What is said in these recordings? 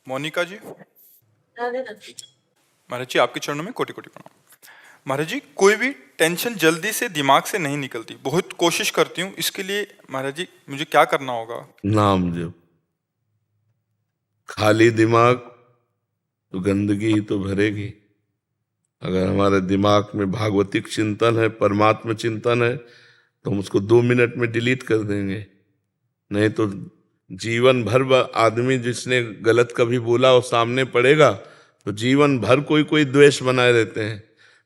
मोनिका जी, राधे राधे। महाराज जी आपके चरणों में कोटि कोटि प्रणाम। महाराज जी, कोई भी टेंशन जल्दी से दिमाग से नहीं निकलती, बहुत कोशिश करती हूँ, इसके लिए महाराज जी मुझे क्या करना होगा? नाम जप। खाली दिमाग तो गंदगी ही तो भरेगी। अगर हमारे दिमाग में भागवतिक चिंतन है, परमात्मा चिंतन है, तो हम उसको 2 मिनट में डिलीट कर देंगे। नहीं तो जीवन भर आदमी जिसने गलत कभी बोला वो सामने पड़ेगा, तो जीवन भर कोई कोई द्वेष बनाए रहते हैं।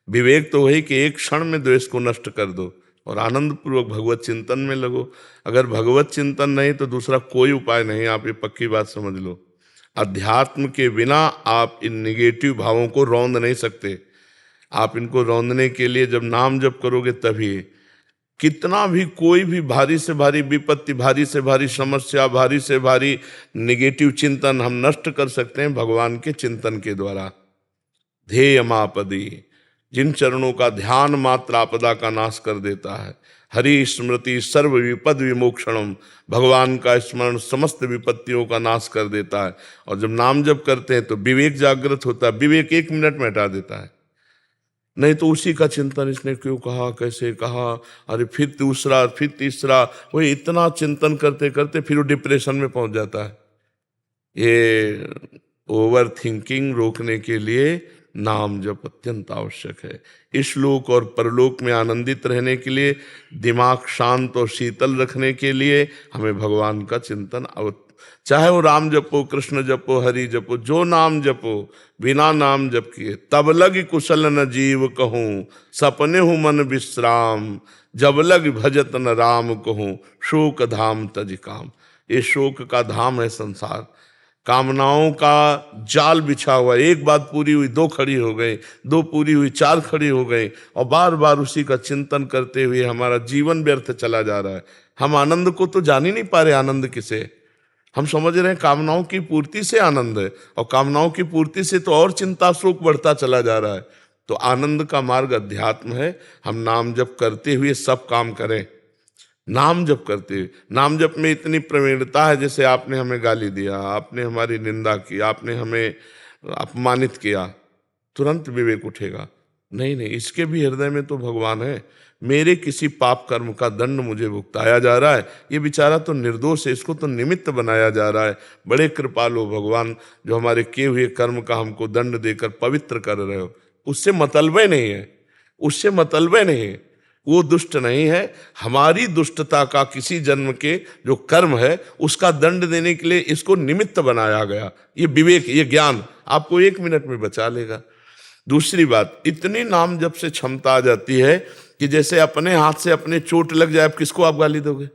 विवेक तो वही कि एक क्षण में द्वेष को नष्ट कर दो और आनंद पूर्वक भगवत चिंतन में लगो। अगर भगवत चिंतन नहीं तो दूसरा कोई उपाय नहीं, आप ये पक्की बात समझ लो। अध्यात्म के बिना आप इन निगेटिव भावों को रौंद नहीं सकते। आप इनको रौंदने के लिए जब नाम जप करोगे तभी, कितना भी कोई भी भारी से भारी विपत्ति, भारी से भारी समस्या, भारी से भारी निगेटिव चिंतन हम नष्ट कर सकते हैं भगवान के चिंतन के द्वारा। ध्येय मापदी, जिन चरणों का ध्यान मात्र आपदा का नाश कर देता है। हरि स्मृति सर्व विपद विमोक्षणम, भगवान का स्मरण समस्त विपत्तियों का नाश कर देता है। और जब नाम जप करते हैं तो विवेक जागृत होता है, विवेक 1 मिनट में हटा देता है। नहीं तो उसी का चिंतन, इसने क्यों कहा, कैसे कहा, अरे फिर दूसरा, फिर तीसरा, वो इतना चिंतन करते करते फिर वो डिप्रेशन में पहुंच जाता है। ये ओवर थिंकिंग रोकने के लिए नाम जप अत्यंत आवश्यक है। इस लोक और परलोक में आनंदित रहने के लिए, दिमाग शांत और शीतल रखने के लिए हमें भगवान का चिंतन चाहे वो राम जपो, कृष्ण जपो, हरि जपो, जो नाम जपो, बिना नाम जप किए तब लग कुशल न जीव कहूँ, सपने हूँ मन विश्राम, जब लग भजत न राम कहूँ, शोक धाम तज काम। ये शोक का धाम है संसार, कामनाओं का जाल बिछा हुआ। एक बात पूरी हुई 2 खड़ी हो गई, 2 पूरी हुई 4 खड़ी हो गई, और बार बार उसी का चिंतन करते हुए हमारा जीवन व्यर्थ चला जा रहा है। हम आनंद को तो जान ही नहीं पा रहे। आनंद किसे? हम समझ रहे हैं कामनाओं की पूर्ति से आनंद है, और कामनाओं की पूर्ति से तो और चिंता शोक बढ़ता चला जा रहा है। तो आनंद का मार्ग अध्यात्म है। हम नाम जप करते हुए सब काम करें। नाम जप करते हुए, नाम जप में इतनी प्रवीणता है, जैसे आपने हमें गाली दिया, आपने हमारी निंदा की, आपने हमें अपमानित किया, तुरंत विवेक उठेगा, नहीं नहीं, इसके भी हृदय में तो भगवान है। मेरे किसी पाप कर्म का दंड मुझे भुगताया जा रहा है, ये बेचारा तो निर्दोष है, इसको तो निमित्त बनाया जा रहा है। बड़े कृपालु भगवान, जो हमारे किए हुए कर्म का हमको दंड देकर पवित्र कर रहे हो। उससे मतलबे नहीं है, उससे मतलबे नहीं है, वो दुष्ट नहीं है। हमारी दुष्टता का किसी जन्म के जो कर्म है उसका दंड देने के लिए इसको निमित्त बनाया गया। ये विवेक, ये ज्ञान आपको 1 मिनट में बचा लेगा। दूसरी बात, इतनी नाम जप से क्षमता आ जाती है कि जैसे अपने हाथ से अपने चोट लग जाए, किसको आप गाली दोगे?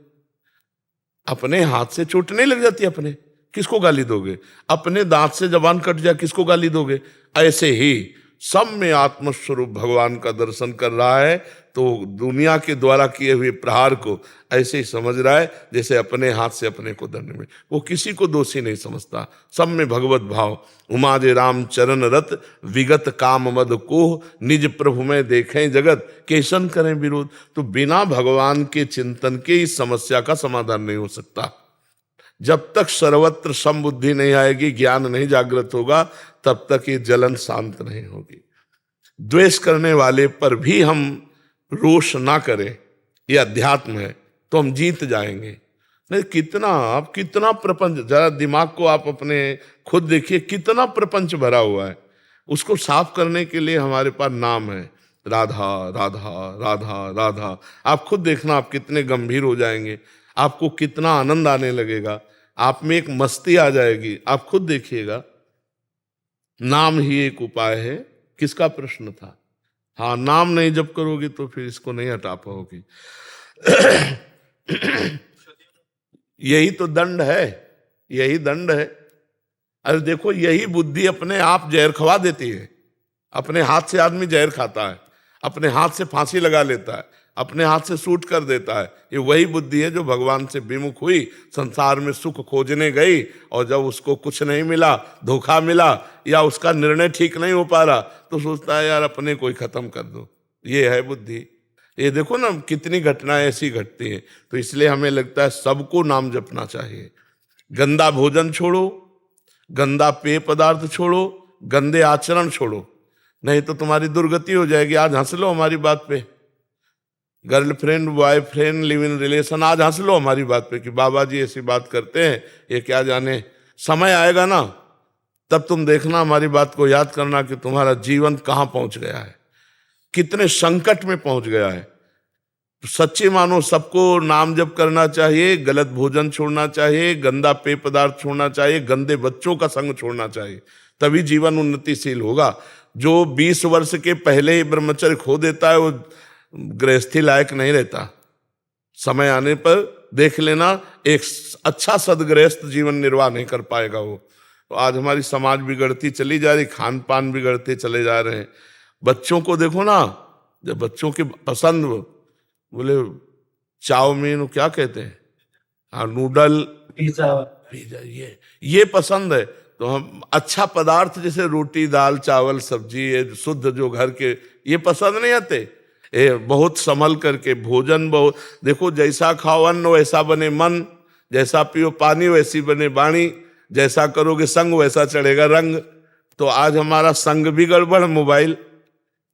अपने हाथ से चोट नहीं लग जाती, अपने किसको गाली दोगे? अपने दांत से जबान कट जाए, किसको गाली दोगे? ऐसे ही सब में आत्मस्वरूप भगवान का दर्शन कर रहा है, तो दुनिया के द्वारा किए हुए प्रहार को ऐसे ही समझ रहा है जैसे अपने हाथ से अपने को दंड में। वो किसी को दोषी नहीं समझता, सब में भगवत भाव। उमा जे राम चरण रत, विगत काम मद कोह, निज प्रभु में देखें जगत, केशन करें विरोध। तो बिना भगवान के चिंतन के इस समस्या का समाधान नहीं हो सकता। जब तक सर्वत्र समबुद्धि नहीं आएगी, ज्ञान नहीं जागृत होगा, तब तक ये जलन शांत नहीं होगी। द्वेष करने वाले पर भी हम रोष ना करें, ये अध्यात्म है, तो हम जीत जाएंगे। नहीं, कितना प्रपंच, जरा दिमाग को आप अपने खुद देखिए, कितना प्रपंच भरा हुआ है। उसको साफ करने के लिए हमारे पास नाम है, राधा राधा राधा राधा। आप खुद देखना, आप कितने गंभीर हो जाएंगे, आपको कितना आनंद आने लगेगा, आप में एक मस्ती आ जाएगी। आप खुद देखिएगा, नाम ही एक उपाय है। किसका प्रश्न था? हाँ, नाम नहीं जप करोगे तो फिर इसको नहीं हटा पाओगे। यही तो दंड है, यही दंड है। अरे देखो, यही बुद्धि अपने आप जहर खवा देती है। अपने हाथ से आदमी जहर खाता है, अपने हाथ से फांसी लगा लेता है, अपने हाथ से शूट कर देता है। ये वही बुद्धि है जो भगवान से विमुख हुई, संसार में सुख खोजने गई, और जब उसको कुछ नहीं मिला, धोखा मिला, या उसका निर्णय ठीक नहीं हो पा रहा, तो सोचता है यार अपने को ही खत्म कर दो। ये है बुद्धि। ये देखो ना, कितनी घटनाएं ऐसी घटती हैं। तो इसलिए हमें लगता है सबको नाम जपना चाहिए। गंदा भोजन छोड़ो, गंदा पेय पदार्थ छोड़ो, गंदे आचरण छोड़ो, नहीं तो तुम्हारी दुर्गति हो जाएगी। आज हंस लो हमारी बात पे, girlfriend boyfriend live in relation, आज हंस लो हमारी बात पे कि बाबा जी ऐसी बात करते हैं, ये क्या जाने। समय आएगा ना, तब तुम देखना, हमारी बात को याद करना कि तुम्हारा जीवन कहाँ पहुंच गया है, कितने संकट में पहुंच गया है। सच्ची मानो सबको नाम जप करना चाहिए, गलत भोजन छोड़ना चाहिए, गंदा पेय पदार्थ छोड़ना चाहिए, गंदे बच्चों का संग छोड़ना चाहिए, तभी जीवन उन्नतिशील होगा। जो 20 वर्ष के पहले ही ब्रह्मचर्य खो देता है वो गृहस्थी लायक नहीं रहता। समय आने पर देख लेना, एक अच्छा सदगृहस्थ जीवन निर्वाह नहीं कर पाएगा वो। तो आज हमारी समाज बिगड़ती चली जा रही, खान पान बिगड़ते चले जा रहे हैं। बच्चों को देखो ना, जब बच्चों की पसंद, बोले चाउमीन क्या कहते हैं, हाँ नूडल पिज्जा, ये पसंद है। तो हम अच्छा पदार्थ जैसे रोटी दाल चावल सब्जी, ये शुद्ध जो घर के, ये पसंद नहीं आते। ये बहुत संभल करके भोजन, बहुत देखो, जैसा खाओ अन्न वैसा बने मन, जैसा पियो पानी वैसी बने वाणी, जैसा करोगे संग वैसा चढ़ेगा रंग। तो आज हमारा संग भी गड़बड़, मोबाइल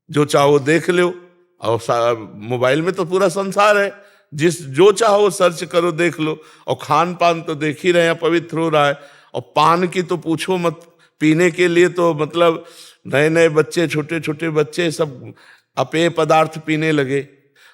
जो चाहो देख लो, और मोबाइल में तो पूरा संसार है, जो चाहो सर्च करो देख लो। और खान पान तो देख ही रहे हैं, पवित्र हो रहा है। और पान की तो पूछो मत, पीने के लिए तो मतलब नए नए बच्चे, छोटे छोटे बच्चे सब अपेय पदार्थ पीने लगे।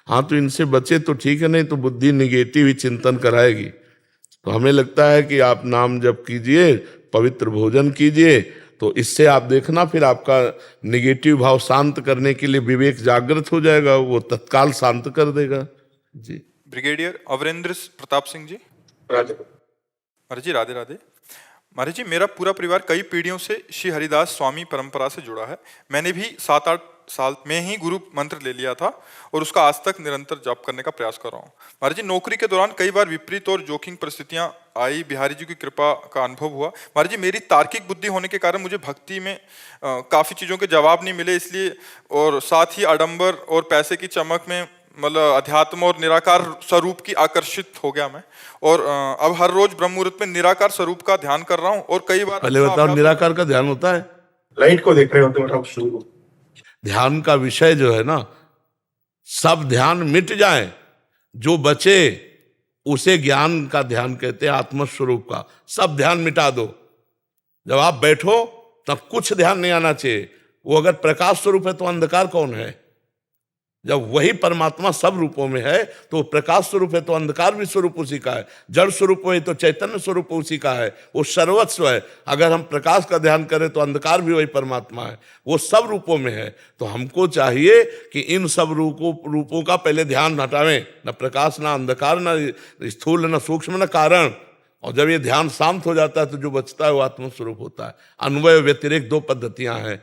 हाँ, तो इनसे बचे तो ठीक है, नहीं तो बुद्धि निगेटिव ही चिंतन कराएगी। तो हमें लगता है कि आप नाम जप कीजिए, पवित्र भोजन कीजिए, तो इससे आप देखना फिर आपका निगेटिव भाव शांत करने के लिए विवेक जागृत हो जाएगा, वो तत्काल शांत कर देगा। जी। ब्रिगेडियर अवरेंद्र प्रताप सिंह जी। महाराज जी राधे राधे। महाराज जी, मेरा पूरा परिवार कई पीढ़ियों से श्री हरिदास स्वामी परंपरा से जुड़ा है। मैंने भी 7-8 साल में ही गुरु मंत्र ले लिया था और उसका आज तक निरंतर जप करने का प्रयास कर रहा हूँ। महाराज जी, नौकरी के दौरान कई बार विपरीत और जोखिम परिस्थितियां आई, बिहारी जी की कृपा का अनुभव हुआ। महाराज जी, मेरी तार्किक बुद्धि होने के कारण मुझे भक्ति में काफी चीजों के जवाब नहीं मिले, इसलिए, और साथ ही आडंबर और पैसे की चमक में मतलब अध्यात्म और निराकार स्वरूप की आकर्षित हो गया मैं। और अब हर रोज ब्रह्म मुहूर्त में निराकार स्वरूप का ध्यान कर रहा हूँ। और कई बार पहले बताओ, निराकार का ध्यान होता है? लाइट को देख रहे होते हो। ध्यान का विषय जो है ना, सब ध्यान मिट जाए, जो बचे उसे ज्ञान का ध्यान कहते हैं, आत्मस्वरूप का। सब ध्यान मिटा दो, जब आप बैठो तब कुछ ध्यान नहीं आना चाहिए। वो अगर प्रकाश स्वरूप है तो अंधकार कौन है? जब वही परमात्मा सब रूपों में है तो प्रकाश स्वरूप है, तो अंधकार भी स्वरूप उसी का है। जड़ स्वरूप है तो चैतन्य स्वरूप उसी का है, वो सर्वस्व है। अगर हम प्रकाश का ध्यान करें तो अंधकार भी वही परमात्मा है, वो सब रूपों में है। तो हमको चाहिए कि इन सब रूपों का पहले ध्यान हटावें, न प्रकाश, न अंधकार, न स्थूल, न सूक्ष्म, न कारण। और जब ये ध्यान शांत हो जाता है तो जो बचता है वो आत्मस्वरूप होता है। अन्वय व्यतिरेक 2 पद्धतियां हैं।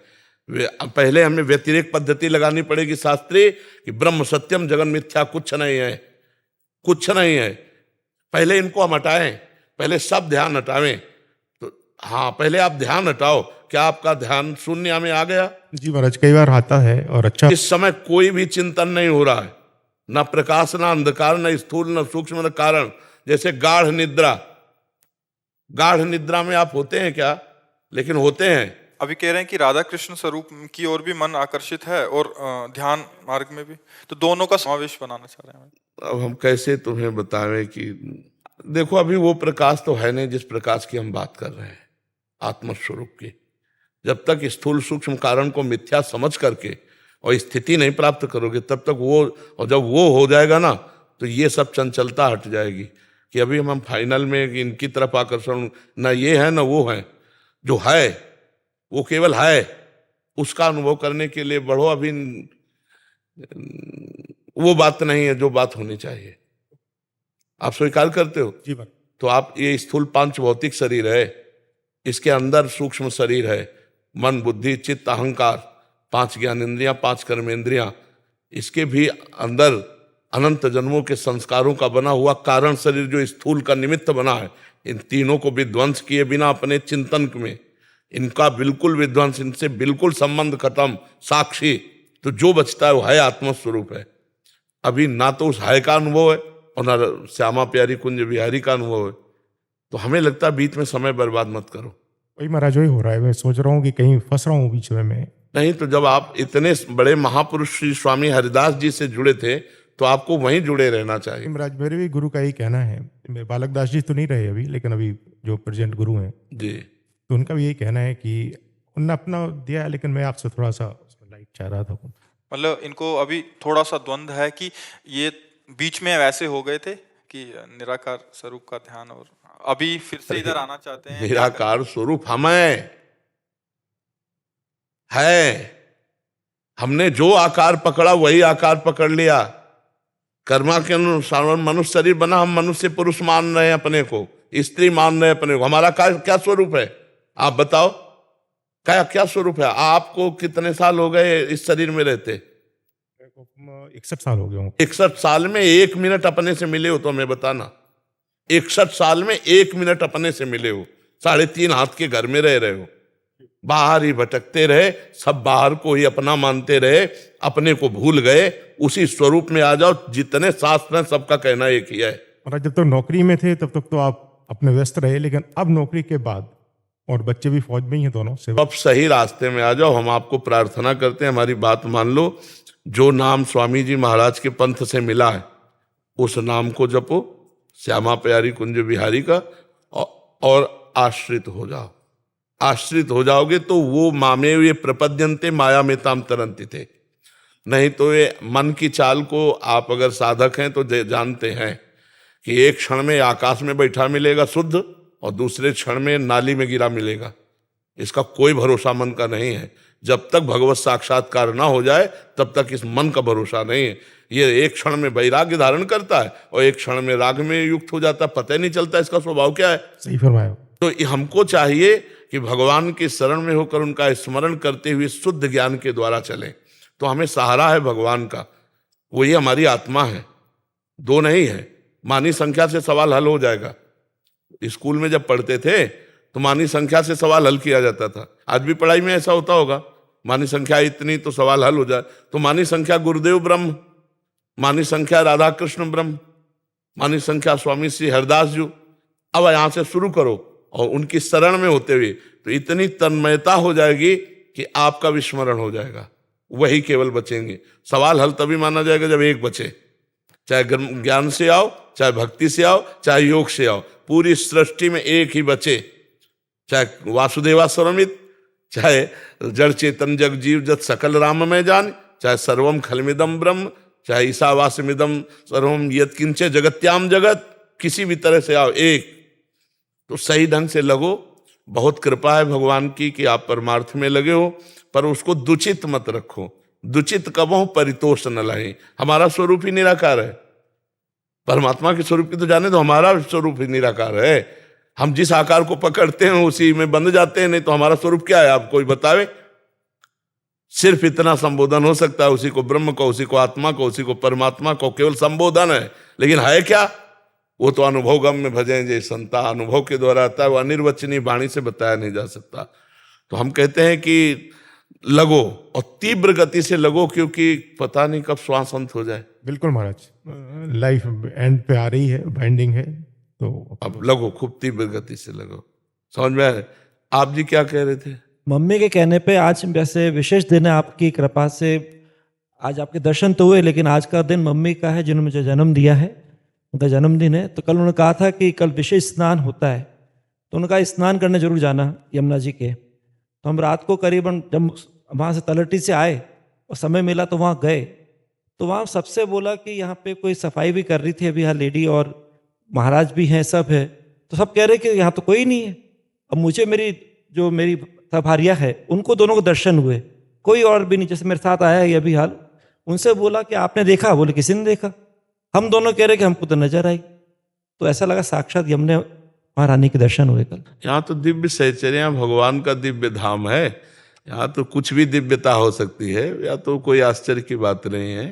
पहले हमें व्यतिरेक पद्धति लगानी पड़ेगी शास्त्रीय, कि ब्रह्म सत्यम जगन मिथ्या, कुछ नहीं है, कुछ नहीं है। पहले इनको हम हटाएं, पहले सब ध्यान हटावें। तो हाँ, पहले आप ध्यान हटाओ। क्या आपका ध्यान शून्य में आ गया? जी महाराज, कई बार आता है। और अच्छा, इस समय कोई भी चिंतन नहीं हो रहा है, ना प्रकाश, ना अंधकार, ना स्थूल, ना सूक्ष्म, ना कारण। जैसे गाढ़ निद्रा, गाढ़ निद्रा में आप होते हैं क्या? लेकिन होते हैं। अभी कह रहे हैं कि राधा कृष्ण स्वरूप की ओर भी मन आकर्षित है और ध्यान मार्ग में भी, तो दोनों का समावेश बनाना चाह रहे हैं। अब हम कैसे तुम्हें बतावें कि देखो, अभी वो प्रकाश तो है नहीं जिस प्रकाश की हम बात कर रहे हैं, आत्मस्वरूप की। जब तक स्थूल सूक्ष्म कारण को मिथ्या समझ करके और स्थिति नहीं प्राप्त करोगे तब तक वो, और जब वो हो जाएगा ना तो ये सब चंचलता हट जाएगी। कि अभी हम फाइनल में इनकी तरफ आकर्षण, ना ये है ना वो है, जो है वो केवल है, उसका अनुभव करने के लिए बढ़ो। अभी वो बात नहीं है जो बात होनी चाहिए। आप स्वीकार करते हो? जी महाराज। तो आप, ये स्थूल 5 भौतिक शरीर है, इसके अंदर सूक्ष्म शरीर है, मन बुद्धि चित्त अहंकार, 5 ज्ञानेंद्रियां, 5 कर्मेंद्रियां, इसके भी अंदर अनंत जन्मों के संस्कारों का बना हुआ कारण शरीर जो स्थूल का निमित्त बना है। इन तीनों को विध्वंस किए बिना अपने चिंतन में, इनका बिल्कुल विध्वंस, इनसे बिल्कुल संबंध खत्म, साक्षी, तो जो बचता है वो है आत्मस्वरूप है। अभी ना तो उस है का अनुभव है और ना श्यामा प्यारी कुंज बिहारी का अनुभव है। तो हमें लगता है बीच में समय बर्बाद मत करो। वही महाराज वही हो रहा है। मैं सोच रहा हूँ कि कहीं फंस रहा हूँ बीच में मैं। नहीं तो जब आप इतने बड़े महापुरुष श्री स्वामी हरिदास जी से जुड़े थे तो आपको वहीं जुड़े रहना चाहिए। महाराज मेरे भी गुरु का यही कहना है। मैं बालक दास जी तो नहीं रहे अभी, लेकिन अभी जो प्रेजेंट गुरु हैं जी तो उनका भी यही कहना है कि उनने अपना दिया है, लेकिन मैं आपसे थोड़ा सा लाइट चाह रहा था। मतलब इनको अभी थोड़ा सा द्वंद्व है कि ये बीच में वैसे हो गए थे कि निराकार स्वरूप का ध्यान, और अभी फिर से इधर आना चाहते हैं। निराकार स्वरूप हमें है, हमने जो आकार पकड़ा वही आकार पकड़ लिया। कर्मा के अनुसार मनुष्य शरीर बना, हम मनुष्य पुरुष मान रहे हैं अपने को, स्त्री मान रहे हैं अपने को। हमारा क्या स्वरूप है आप बताओ, क्या स्वरूप है? आपको कितने साल हो गए इस शरीर में रहते? 61 साल हो गए होंगे। 61 साल में 1 मिनट अपने से मिले हो तो हमें बताना। 61 साल में 1 मिनट अपने से मिले हो? 3.5 हाथ के घर में रह रहे हो, बाहर ही भटकते रहे, सब बाहर को ही अपना मानते रहे, अपने को भूल गए। उसी स्वरूप में आ जाओ। जितने शास्त्र हैं सबका कहना एक ही है। और जब तक नौकरी में थे तब तक तो आप अपने व्यस्त रहे, लेकिन अब नौकरी के बाद, और बच्चे भी फौज में ही हैं दोनों से, अब सही रास्ते में आ जाओ। हम आपको प्रार्थना करते हैं, हमारी बात मान लो। जो नाम स्वामी जी महाराज के पंथ से मिला है उस नाम को जपो, श्यामा प्यारी कुंज बिहारी का, और आश्रित हो जाओ। आश्रित हो जाओगे तो वो मामे ये प्रपद्यंते माया में ताम तरंती थे। नहीं तो ये मन की चाल को आप अगर साधक हैं तो जानते हैं कि एक क्षण में आकाश में बैठा मिलेगा शुद्ध, और दूसरे क्षण में नाली में गिरा मिलेगा। इसका कोई भरोसा मन का नहीं है। जब तक भगवत साक्षात्कार ना हो जाए तब तक इस मन का भरोसा नहीं है। ये एक क्षण में वैराग्य धारण करता है और एक क्षण में राग में युक्त हो जाता है, पता ही नहीं चलता इसका स्वभाव क्या है। सही फरमाया। तो हमको चाहिए कि भगवान की शरण में होकर उनका स्मरण करते हुए शुद्ध ज्ञान के द्वारा चलें। तो हमें सहारा है भगवान का, वही हमारी आत्मा है, दो नहीं है। मानी संख्या से सवाल हल हो जाएगा। स्कूल में जब पढ़ते थे तो मानी संख्या से सवाल हल किया जाता था। आज भी पढ़ाई में ऐसा होता होगा, मानी संख्या इतनी तो सवाल हल हो जाए। तो मानी संख्या गुरुदेव ब्रह्म, मानी संख्या राधा कृष्ण ब्रह्म, मानी संख्या स्वामी श्री हरिदास जी। अब यहां से शुरू करो और उनकी शरण में होते हुए तो इतनी तन्मयता हो जाएगी कि आपका विस्मरण हो जाएगा। वही केवल बचेंगे। सवाल हल तभी माना जाएगा जब एक बचे, चाहे ज्ञान से आओ, चाहे भक्ति से आओ, चाहे योग से आओ, पूरी सृष्टि में एक ही बचे। चाहे वासुदेवा स्वरमित, चाहे जड़ चेतन जग जीव जत सकल राम में जान, चाहे सर्वम खलमिदम ब्रह्म, चाहे ईशावासमिदम सर्वम यत किंचे जगत्याम जगत, किसी भी तरह से आओ एक। तो सही ढंग से लगो। बहुत कृपा है भगवान की कि आप परमार्थ में लगे हो, पर उसको दुचित मत रखो। दुचित कबो परितोष न लाए। हमारा स्वरूप ही निराकार है। परमात्मा के स्वरूप की तो जाने तो हमारा स्वरूप ही निराकार है। हम जिस आकार को पकड़ते हैं उसी में बंध जाते हैं। नहीं तो हमारा स्वरूप क्या है आप कोई बतावे। सिर्फ इतना संबोधन हो सकता है, उसी को ब्रह्म को, उसी को आत्मा को, उसी को परमात्मा को, केवल संबोधन है। लेकिन है क्या? वो तो अनुभव गम में भजें जय संता, अनुभव के द्वारा आता है। वो अनिर्वचनीय वाणी से बताया नहीं जा सकता। तो हम कहते हैं कि लगो और तीव्र गति से लगो, क्योंकि पता नहीं कब श्वास अंत हो जाए। बिल्कुल महाराज, लाइफ एंड पे आ रही है, बाइंडिंग है, तो अब लगो, खूब तीव्र गति से लगो। समझ में आए? आप जी क्या कह रहे थे? मम्मी के कहने पे आज वैसे विशेष दिन है, आपकी कृपा से आज आपके दर्शन तो हुए, लेकिन आज का दिन मम्मी का है जिन्होंने मुझे जन्म दिया है, उनका जन्मदिन है। तो कल उन्होंने कहा था कि कल विशेष स्नान होता है, तो उनका स्नान करने जरूर जाना यमुना जी के। तो हम रात को करीबन जब वहाँ से तलहटी से आए और समय मिला तो वहाँ गए, तो वहाँ सबसे बोला कि यहाँ पे कोई सफाई भी कर रही थी अभी, यहाँ लेडी और महाराज भी हैं, सब है। तो सब कह रहे कि यहाँ तो कोई नहीं है। अब मुझे मेरी भारिया है, उनको दोनों को दर्शन हुए, कोई और भी नहीं। जैसे मेरे साथ आया है अभी हाल, उनसे बोला कि आपने देखा? बोले किसी ने देखा। हम दोनों कह रहे कि हमको तो नजर आई। तो ऐसा लगा साक्षात यमुना महारानी के दर्शन हुए कल। यहाँ तो दिव्य सहचर्या भगवान का दिव्य धाम है। यहाँ तो कुछ भी दिव्यता हो सकती है, या तो कोई आश्चर्य की बात नहीं है।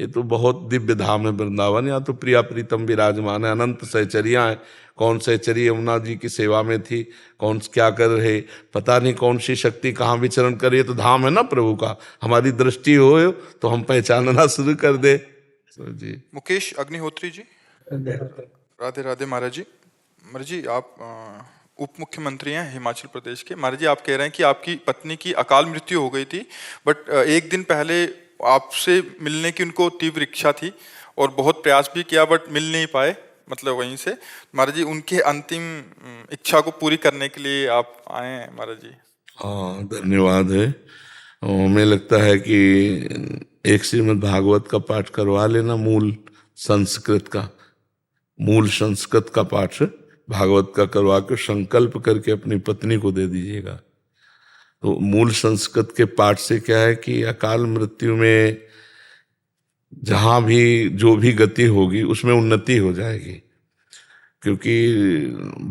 ये तो बहुत दिव्य धाम है वृंदावन। यहाँ तो प्रिया प्रीतम विराजमान है, अनंत सहचरियाँ हैं। कौन सहचरी यमुना जी की सेवा में थी, कौन क्या कर रहे, पता नहीं कौन सी शक्ति कहाँ विचरण कर रही है। तो धाम है ना प्रभु का। हमारी दृष्टि हो तो हम पहचानना शुरू कर दे। जी मुकेश अग्निहोत्री जी, राधे राधे महाराज जी। महाराज जी, आप उप मुख्यमंत्री हैं हिमाचल प्रदेश के। महाराज जी, आप कह रहे हैं कि आपकी पत्नी की अकाल मृत्यु हो गई थी, बट एक दिन पहले आपसे मिलने की उनको तीव्र इच्छा थी और बहुत प्रयास भी किया, बट मिल नहीं पाए, मतलब वहीं से। महाराज जी, उनके अंतिम इच्छा को पूरी करने के लिए आप आए हैं महाराज जी। हाँ, धन्यवाद है। हमें लगता है कि एक श्रीमद् भागवत का पाठ करवा लेना, मूल संस्कृत का पाठ भागवत का करवा के संकल्प करके अपनी पत्नी को दे दीजिएगा। तो मूल संस्कृत के पाठ से क्या है कि अकाल मृत्यु में जहां भी जो भी गति होगी उसमें उन्नति हो जाएगी, क्योंकि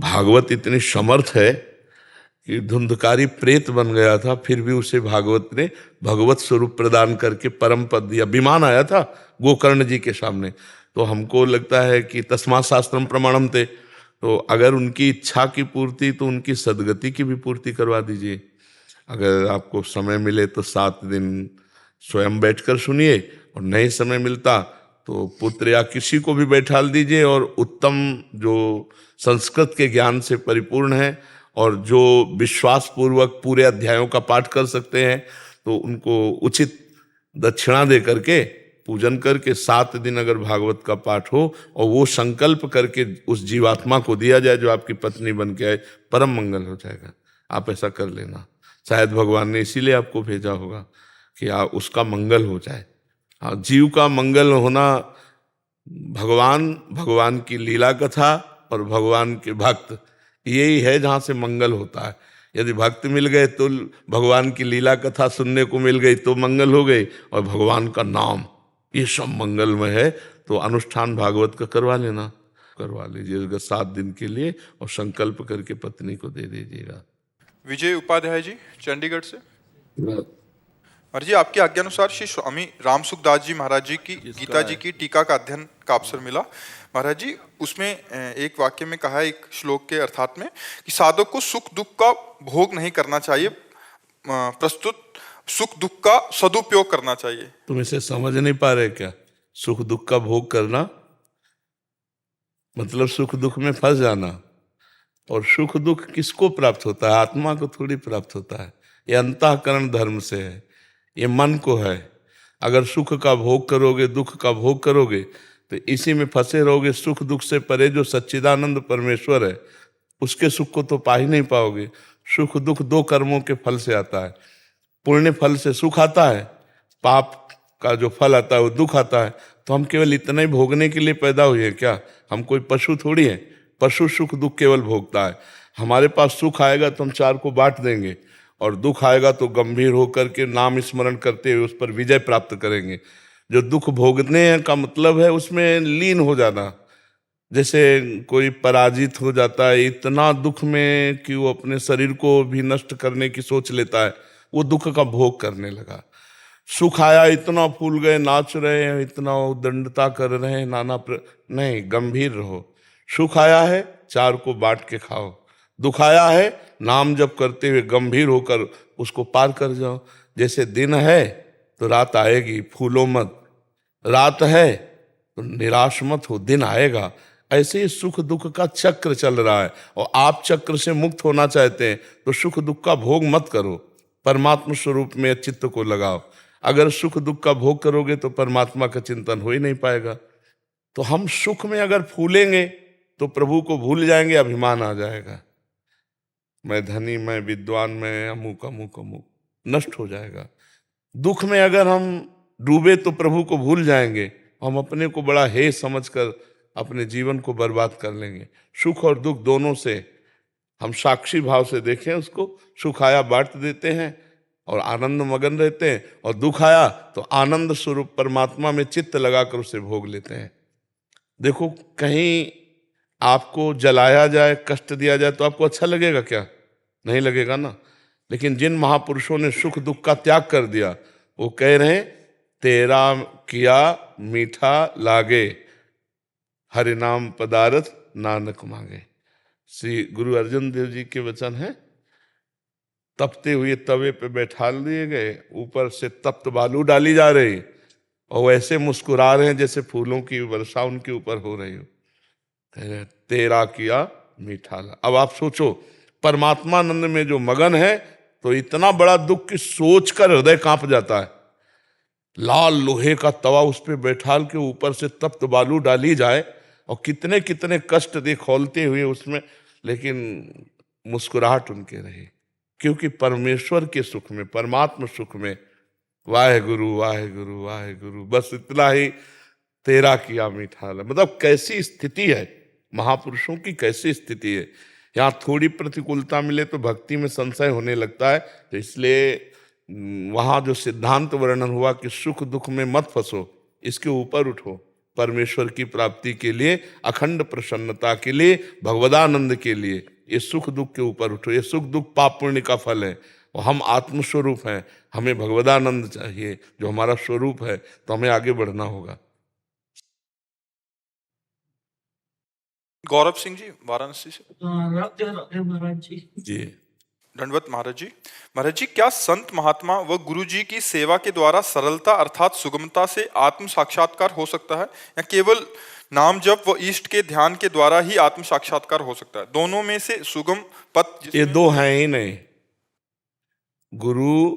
भागवत इतनी समर्थ है कि धुंधकारी प्रेत बन गया था, फिर भी उसे भागवत ने भगवत स्वरूप प्रदान करके परम पद दिया। विमान आया था गोकर्ण जी के सामने, तो हमको लगता है कि तस्मात् शास्त्रम प्रमाणम थे, तो अगर उनकी इच्छा की पूर्ति तो उनकी सदगति की भी पूर्ति करवा दीजिए। अगर आपको समय मिले तो 7 दिन स्वयं बैठकर सुनिए, और नहीं समय मिलता तो पुत्र या किसी को भी बैठा दीजिए, और उत्तम जो संस्कृत के ज्ञान से परिपूर्ण है और जो विश्वास पूर्वक पूरे अध्यायों का पाठ कर सकते हैं, तो उनको उचित दक्षिणा दे करके पूजन करके 7 दिन अगर भागवत का पाठ हो और वो संकल्प करके उस जीवात्मा को दिया जाए जो आपकी पत्नी बन के आए, परम मंगल हो जाएगा। आप ऐसा कर लेना। शायद भगवान ने इसीलिए आपको भेजा होगा कि उसका मंगल हो जाए। हाँ, जीव का मंगल होना, भगवान की लीला कथा और भगवान के भक्त, यही है जहाँ से मंगल होता है। यदि भक्त मिल गए तो भगवान की लीला कथा सुनने को मिल गई तो मंगल हो गई, और भगवान का नाम, ये सब मंगलमय है। तो अनुष्ठान भागवत का करवा लीजिए 7 दिन के लिए, और संकल्प करके पत्नी को दे दीजिएगा। विजय उपाध्याय जी, चंडीगढ़ से। महाराज जी, आपकी आज्ञानुसार श्री स्वामी राम सुखदास जी महाराज जी की गीता जी की टीका का अध्ययन का अवसर मिला। महाराज जी, उसमें एक वाक्य में कहा है, एक श्लोक के अर्थात में, कि साधक को सुख दुख का भोग नहीं करना चाहिए, प्रस्तुत सुख दुख का सदुपयोग करना चाहिए। तुम इसे समझ नहीं पा रहे क्या? सुख दुख का भोग करना मतलब सुख दुख में फंस जाना। और सुख दुख किसको प्राप्त होता है? आत्मा को थोड़ी प्राप्त होता है। ये अंतःकरण धर्म से है, ये मन को है। अगर सुख का भोग करोगे, दुख का भोग करोगे, तो इसी में फंसे रहोगे। सुख दुख से परे जो सच्चिदानंद परमेश्वर है, उसके सुख को तो पा ही नहीं पाओगे। सुख दुख 2 कर्मों के फल से आता है। पुण्य फल से सुख आता है, पाप का जो फल आता है वो दुख आता है। तो हम केवल इतना ही भोगने के लिए पैदा हुए हैं क्या? हम कोई पशु थोड़ी हैं। पशु सुख दुख केवल भोगता है। हमारे पास सुख आएगा तो हम 4 को बांट देंगे, और दुख आएगा तो गंभीर होकर के नाम स्मरण करते हुए उस पर विजय प्राप्त करेंगे। जो दुख भोगने का मतलब है उसमें लीन हो जाना। जैसे कोई पराजित हो जाता है इतना दुख में कि वो अपने शरीर को भी नष्ट करने की सोच लेता है, वो दुख का भोग करने लगा। सुख आया, इतना फूल गए, नाच रहे हैं, इतना दंडता कर रहे हैं, नहीं, गंभीर रहो। सुख आया है, 4 को बांट के खाओ। दुख आया है, नाम जप करते हुए गंभीर होकर उसको पार कर जाओ। जैसे दिन है तो रात आएगी, फूलो मत। रात है तो निराश मत हो, दिन आएगा। ऐसे ही सुख दुख का चक्र चल रहा है, और आप चक्र से मुक्त होना चाहते हैं तो सुख दुख का भोग मत करो, परमात्मा स्वरूप में चित्त को लगाओ। अगर सुख दुख का भोग करोगे तो परमात्मा का चिंतन हो ही नहीं पाएगा। तो हम सुख में अगर फूलेंगे तो प्रभु को भूल जाएंगे, अभिमान आ जाएगा। मैं धनी, मैं विद्वान, मैं अमुक अमुक अमुक, नष्ट हो जाएगा। दुख में अगर हम डूबे तो प्रभु को भूल जाएंगे, हम अपने को बड़ा हे समझकर अपने जीवन को बर्बाद कर लेंगे। सुख और दुख दोनों से हम साक्षी भाव से देखें उसको। सुख आया बांट देते हैं और आनंद मगन रहते हैं, और दुख आया तो आनंद स्वरूप परमात्मा में चित्त लगाकर उसे भोग लेते हैं। देखो, कहीं आपको जलाया जाए, कष्ट दिया जाए तो आपको अच्छा लगेगा क्या? नहीं लगेगा ना। लेकिन जिन महापुरुषों ने सुख दुख का त्याग कर दिया, वो कह रहे हैं, तेरा किया मीठा लागे, हरि नाम पदारथ नानक मांगे। श्री गुरु अर्जुन देव जी के वचन है। तपते हुए तवे पे बैठा दिए गए, ऊपर से तप्त बालू डाली जा रही, और वैसे मुस्कुरा रहे हैं जैसे फूलों की वर्षा उनके ऊपर हो रही हो। तेरा किया मीठा। अब आप सोचो, परमात्मानंद में जो मगन है तो इतना बड़ा दुख कि सोचकर हृदय कांप जाता है। लाल लोहे का तवा उस पर बैठाल के ऊपर से तप्त बालू डाली जाए और कितने कितने कष्ट दे खौलते हुए उसमें, लेकिन मुस्कुराहट उनके रही, क्योंकि परमेश्वर के सुख में, परमात्मा सुख में वाहे गुरु वाहे गुरु वाहे गुरु, बस इतना ही तेरा किया मीठा। मतलब कैसी स्थिति है महापुरुषों की, कैसी स्थिति है। यहाँ थोड़ी प्रतिकूलता मिले तो भक्ति में संशय होने लगता है। तो इसलिए वहाँ जो सिद्धांत वर्णन हुआ कि सुख दुख में मत फंसो, इसके ऊपर उठो, परमेश्वर की प्राप्ति के लिए, अखंड प्रसन्नता के लिए, भगवदानंद के लिए, ये सुख दुख के ऊपर उठो। ये सुख दुख पाप पुण्य का फल है और हम आत्मस्वरूप हैं, हमें भगवदानंद चाहिए जो हमारा स्वरूप है, तो हमें आगे बढ़ना होगा। गौरव सिंह जी वाराणसी से। राधे राधे महाराज जी। जी दंडवत महाराज जी। महाराज जी, क्या संत महात्मा व गुरु जी की सेवा के द्वारा सरलता अर्थात सुगमता से आत्म साक्षात्कार हो सकता है, या केवल नाम जप व इष्ट के ध्यान के द्वारा ही आत्म साक्षात्कार हो सकता है? दोनों में से सुगम पथ ये दो हैं ही नहीं। गुरु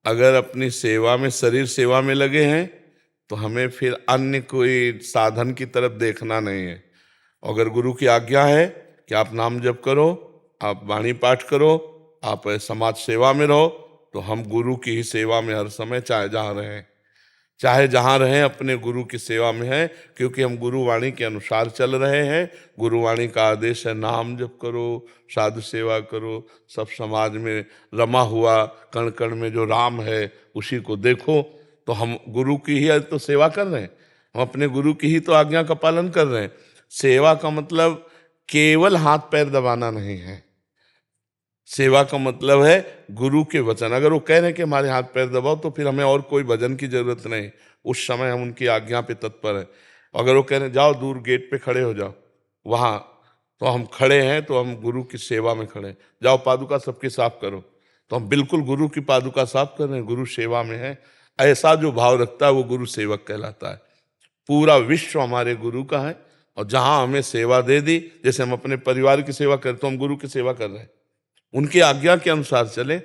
अगर अपनी सेवा में, शरीर सेवा में लगे हैं तो हमें फिर अन्य कोई साधन की तरफ देखना नहीं है। अगर गुरु की आज्ञा है कि आप नाम जप करो, आप वाणी पाठ करो, आप समाज सेवा में रहो, तो हम गुरु की ही सेवा में हर समय चाहे जहाँ रहें अपने गुरु की सेवा में हैं, क्योंकि हम गुरुवाणी के अनुसार चल रहे हैं। गुरुवाणी का आदेश है नाम जप करो, साधु सेवा करो, सब समाज में रमा हुआ कण कण में जो राम है उसी को देखो। तो हम गुरु की ही तो सेवा कर रहे हैं, हम अपने गुरु की ही तो आज्ञा का पालन कर रहे हैं। सेवा का मतलब केवल हाथ पैर दबाना नहीं है। सेवा का मतलब है गुरु के वचन। अगर वो कह रहे हैं कि हमारे हाथ पैर दबाओ, तो फिर हमें और कोई भजन की जरूरत नहीं, उस समय हम उनकी आज्ञा पे तत्पर हैं। अगर वो कह रहे हैं जाओ दूर गेट पे खड़े हो जाओ, वहाँ तो हम खड़े हैं, तो हम गुरु की सेवा में खड़े हैं। जाओ पादुका सबकी साफ करो, तो हम बिल्कुल गुरु की पादुका साफ कर रहे हैं, गुरु सेवा में है। ऐसा जो भाव रखता है वो गुरु सेवक कहलाता है। पूरा विश्व हमारे गुरु का है, और जहाँ हमें सेवा दे दी, जैसे हम अपने परिवार की सेवा करते, तो हम गुरु की सेवा कर रहे हैं, उनकी आज्ञा के अनुसार चले।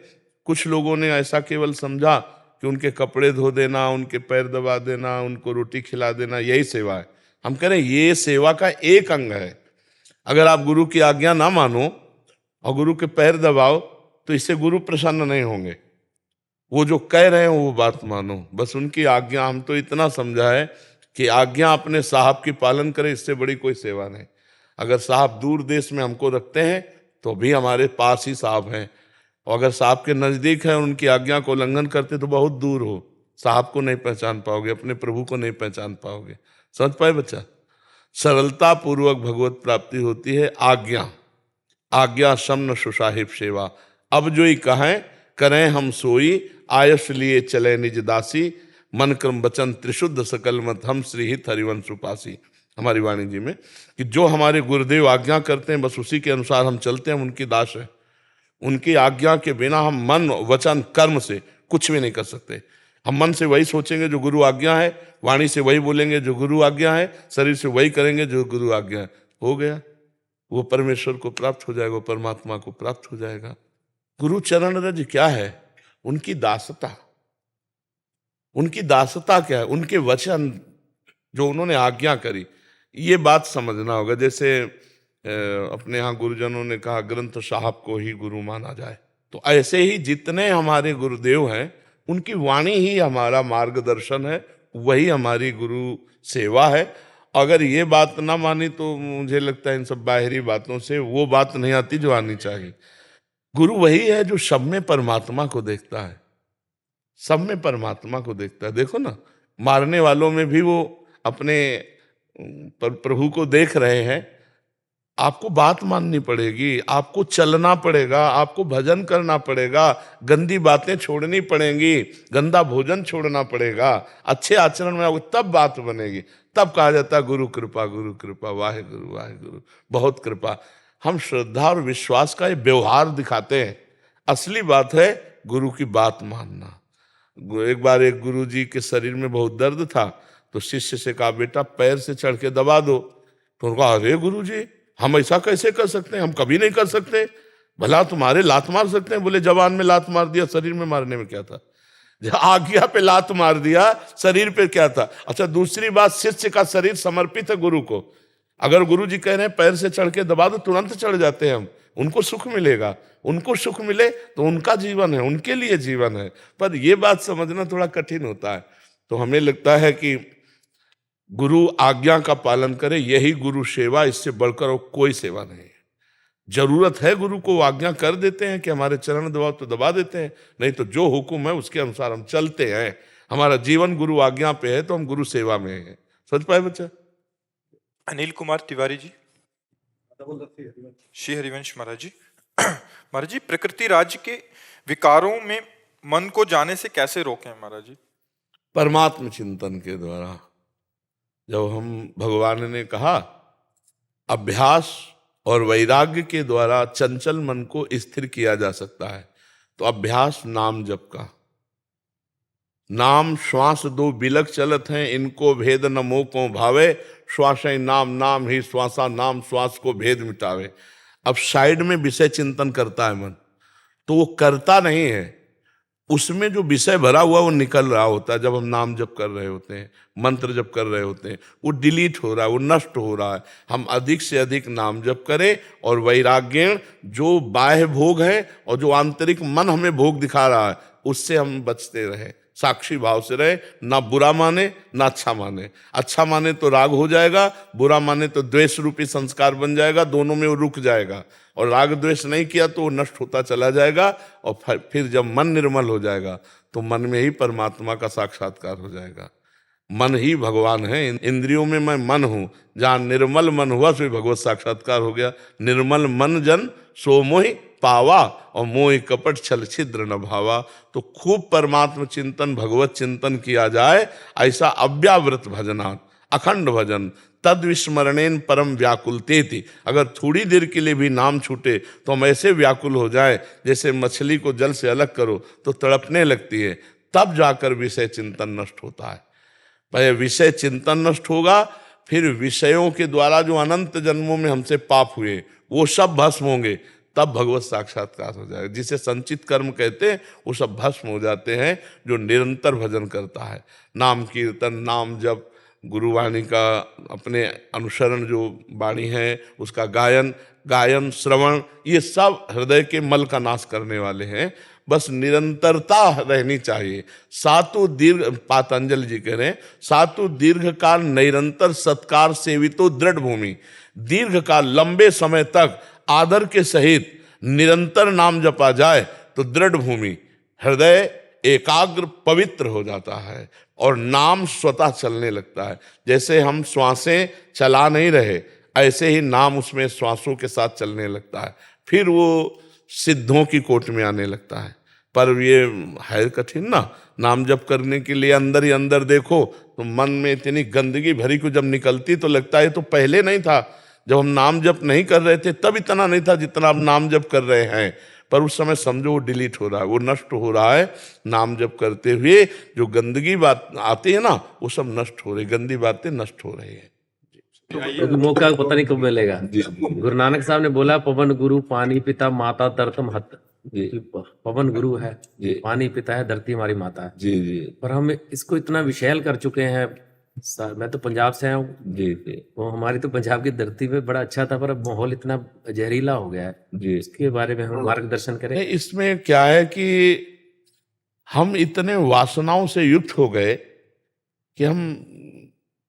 कुछ लोगों ने ऐसा केवल समझा कि उनके कपड़े धो देना, उनके पैर दबा देना, उनको रोटी खिला देना, यही सेवा है। हम कह रहे हैं ये सेवा का एक अंग है। अगर आप गुरु की आज्ञा ना मानो और गुरु के पैर दबाओ, तो इससे गुरु प्रसन्न नहीं होंगे। वो जो कह रहे हैं वो बात मानो, बस उनकी आज्ञा। हम तो इतना समझा है कि आज्ञा अपने साहब की पालन करें, इससे बड़ी कोई सेवा नहीं। अगर साहब दूर देश में हमको रखते हैं तो भी हमारे पास ही साहब हैं, और अगर साहब के नज़दीक है उनकी आज्ञा को उल्लंघन करते तो बहुत दूर हो, साहब को नहीं पहचान पाओगे, अपने प्रभु को नहीं पहचान पाओगे। समझ पाए बच्चा? सरलता पूर्वक भगवत प्राप्ति होती है आज्ञा समन सुसाहिब सेवा। अब जो ही कहें करें हम सोई, आयस लिए चले निज दासी, मन क्रम वचन त्रिशुद्ध सकल मत हम श्री हित हरिवंश उपासी। हमारी वाणी जी में कि जो हमारे गुरुदेव आज्ञा करते हैं बस उसी के अनुसार हम चलते हैं, उनकी दास है। उनकी आज्ञा के बिना हम मन वचन कर्म से कुछ भी नहीं कर सकते। हम मन से वही सोचेंगे जो गुरु आज्ञा है, वाणी से वही बोलेंगे जो गुरु आज्ञा है, शरीर से वही करेंगे जो गुरु आज्ञा है। हो गया, वो परमेश्वर को प्राप्त हो जाएगा, वो परमात्मा को प्राप्त हो जाएगा। गुरु चरण रज क्या है? उनकी दासता। उनकी दासता क्या है? उनके वचन जो उन्होंने आज्ञा करी, ये बात समझना होगा। जैसे अपने यहाँ गुरुजनों ने कहा ग्रंथ साहब को ही गुरु माना जाए, तो ऐसे ही जितने हमारे गुरुदेव हैं उनकी वाणी ही हमारा मार्गदर्शन है, वही हमारी गुरु सेवा है। अगर ये बात ना मानी तो मुझे लगता है इन सब बाहरी बातों से वो बात नहीं आती जो आनी चाहिए। गुरु वही है जो सब में परमात्मा को देखता है, सब में परमात्मा को देखता है। देखो ना, मारने वालों में भी वो अपने प्रभु को देख रहे हैं। आपको बात माननी पड़ेगी, आपको चलना पड़ेगा, आपको भजन करना पड़ेगा, गंदी बातें छोड़नी पड़ेंगी, गंदा भोजन छोड़ना पड़ेगा, अच्छे आचरण में आओगे तब बात बनेगी। तब कहा जाता है गुरु कृपा, वाहे गुरु बहुत कृपा। हम श्रद्धा और विश्वास का ये व्यवहार दिखाते हैं। असली बात है गुरु की बात मानना। एक बार एक गुरु जी के शरीर में बहुत दर्द था, तो शिष्य से कहा बेटा पैर से चढ़ के दबा दो। तो उन्होंने कहा अरे गुरु जी हम ऐसा कैसे कर सकते हैं, हम कभी नहीं कर सकते। भला तुम्हारे लात मार सकते हैं? बोले जवान में लात मार दिया, शरीर में मारने में क्या था? जब आज्ञा पे लात मार दिया, शरीर पे क्या था? अच्छा, दूसरी बात, शिष्य का शरीर समर्पित है गुरु को। अगर गुरु जी कह रहे हैं पैर से चढ़ के दबा दो, तुरंत चढ़ जाते हैं हम, उनको सुख मिलेगा। उनको सुख मिले तो उनका जीवन है, उनके लिए जीवन है। पर यह बात समझना थोड़ा कठिन होता है। तो हमें लगता है कि गुरु आज्ञा का पालन करे, यही गुरु सेवा, इससे बढ़कर और कोई सेवा नहीं है। जरूरत है गुरु को, आज्ञा कर देते हैं कि हमारे चरण दबाओ तो दबा देते हैं, नहीं तो जो हुक्म है उसके अनुसार हम चलते हैं। हमारा जीवन गुरु आज्ञा पे है तो हम गुरु सेवा में हैं। समझ पाए बच्चा? अनिल कुमार तिवारी जी। श्री हरिवंश महाराज जी। महाराज जी, प्रकृति राज्य के विकारों में मन को जाने से कैसे रोकें महाराज जी? परमात्म चिंतन के द्वारा। जब हम, भगवान ने कहा अभ्यास और वैराग्य के द्वारा चंचल मन को स्थिर किया जा सकता है, तो अभ्यास नाम जप का। नाम श्वास दो बिलक चलत हैं, इनको भेद न मोह को भावे, श्वास नाम नाम ही श्वासा नाम, श्वास को भेद मिटावे। अब साइड में विषय चिंतन करता है मन, तो वो करता नहीं है, उसमें जो विषय भरा हुआ वो निकल रहा होता है। जब हम नाम जप कर रहे होते हैं, मंत्र जप कर रहे होते हैं, वो डिलीट हो रहा है, वो नष्ट हो रहा है। हम अधिक से अधिक नाम जप करें और वैराग्य, जो बाह्य भोग है और जो आंतरिक मन हमें भोग दिखा रहा है, उससे हम बचते रहें। साक्षी भाव से रहे, ना बुरा माने ना अच्छा माने। अच्छा माने तो राग हो जाएगा, बुरा माने तो द्वेष रूपी संस्कार बन जाएगा, दोनों में वो रुक जाएगा। और राग द्वेष नहीं किया तो वो नष्ट होता चला जाएगा। और फिर जब मन निर्मल हो जाएगा तो मन में ही परमात्मा का साक्षात्कार हो जाएगा। मन ही भगवान है। इंद्रियों में मैं मन हूँ, जहाँ निर्मल मन हुआ सो भगवत साक्षात्कार हो गया। निर्मल मन जन सो मोहि पावा, और मोह कपट छल छिद्र न भावा। तो खूब परमात्म चिंतन, भगवत चिंतन किया जाए, ऐसा अव्यावृत भजनात्, अखंड भजन, तद विस्मरणेन परम व्याकुलतेति। अगर थोड़ी देर के लिए भी नाम छूटे तो हम ऐसे व्याकुल हो जाए, जैसे मछली को जल से अलग करो तो तड़पने लगती है, तब जाकर विषय चिंतन नष्ट होता है। पहले विषय चिंतन नष्ट होगा, फिर विषयों के द्वारा जो अनंत जन्मों में हमसे पाप हुए वो सब भस्म होंगे, तब भगवत साक्षात्कार हो जाएगा। जिसे संचित कर्म कहते हैं वो सब भस्म हो जाते हैं जो निरंतर भजन करता है। नाम कीर्तन, नाम जप, गुरुवाणी का अपने अनुसरण, जो वाणी है उसका गायन श्रवण, ये सब हृदय के मल का नाश करने वाले हैं। बस निरंतरता रहनी चाहिए। सातु दीर्घ, पातंजलि जी कह रहे हैं, सातु दीर्घ काल निरंतर सत्कार सेवितो दृढ़ भूमि। दीर्घ काल, लंबे समय तक आदर के सहित निरंतर नाम जपा जाए तो दृढ़ भूमि, हृदय एकाग्र पवित्र हो जाता है और नाम स्वतः चलने लगता है। जैसे हम श्वासें चला नहीं रहे, ऐसे ही नाम उसमें श्वासों के साथ चलने लगता है, फिर वो सिद्धों की कोट में आने लगता है। पर ये है कठिन ना, नाम जप करने के लिए अंदर ही अंदर देखो तो मन में इतनी गंदगी भरी को जब निकलती तो लगता है तो पहले नहीं था। जब हम नाम जप नहीं कर रहे थे तब इतना नहीं था जितना अब नाम जप कर रहे हैं। पर उस समय समझो वो डिलीट हो रहा है, वो नष्ट हो रहा है। नाम जप करते हुए जो गंदगी बात आती है ना, वो सब नष्ट हो रही, गंदी बातें नष्ट हो रही है। तो मौका पता नहीं कब मिलेगा। गुरु नानक साहब ने बोला, पवन गुरु पानी पिता माता धरतम हत। पवन गुरु है, पानी पिता है, धरती हमारी माता है। जी जी। पर हम इसको इतना विशैल कर चुके हैं। मैं तो पंजाब से आया हूँ जी जी। वो हमारी तो पंजाब की धरती पे बड़ा अच्छा था, पर अब माहौल इतना जहरीला हो गया है जी। इसके बारे में हम मार्गदर्शन करें। इसमें क्या है कि हम इतने वासनाओं से युक्त हो गए कि हम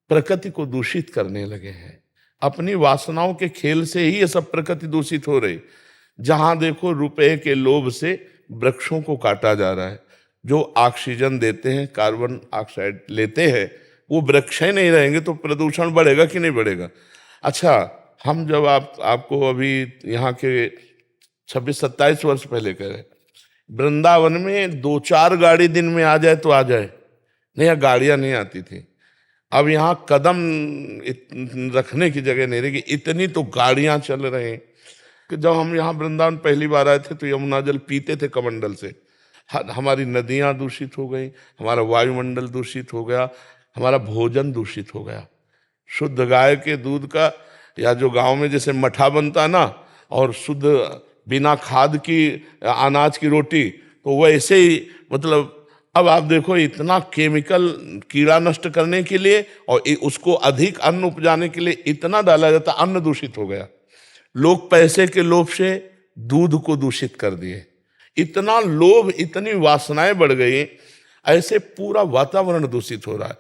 प्रकृति को दूषित करने लगे हैं। अपनी वासनाओं के खेल से ही ये सब प्रकृति दूषित हो रही। जहां देखो रुपए के लोभ से वृक्षों को काटा जा रहा है। जो ऑक्सीजन देते हैं, कार्बन ऑक्साइड लेते हैं, वो वृक्ष ही नहीं रहेंगे तो प्रदूषण बढ़ेगा कि नहीं बढ़ेगा। अच्छा, हम जब आपको अभी यहाँ के 26-27 वर्ष पहले कह रहे, वृंदावन में 2-4 गाड़ी दिन में आ जाए तो आ जाए, नहीं यहाँ गाड़ियाँ नहीं आती थी। अब यहाँ कदम रखने की जगह नहीं रहेगी, इतनी तो गाड़ियाँ चल रहे हैं कि जब हम यहाँ वृंदावन पहली बार आए थे तो यमुना जल पीते थे कमंडल से। हमारी नदियाँ दूषित हो गई, हमारा वायुमंडल दूषित हो गया, हमारा भोजन दूषित हो गया। शुद्ध गाय के दूध का, या जो गांव में जैसे मठा बनता ना, और शुद्ध बिना खाद की अनाज की रोटी, तो वैसे ही मतलब अब आप देखो इतना केमिकल कीड़ा नष्ट करने के लिए और उसको अधिक अन्न उपजाने के लिए इतना डाला जाता, अन्न दूषित हो गया। लोग पैसे के लोभ से दूध को दूषित कर दिए, इतना लोभ, इतनी वासनाएं बढ़ गई, ऐसे पूरा वातावरण दूषित हो रहा है।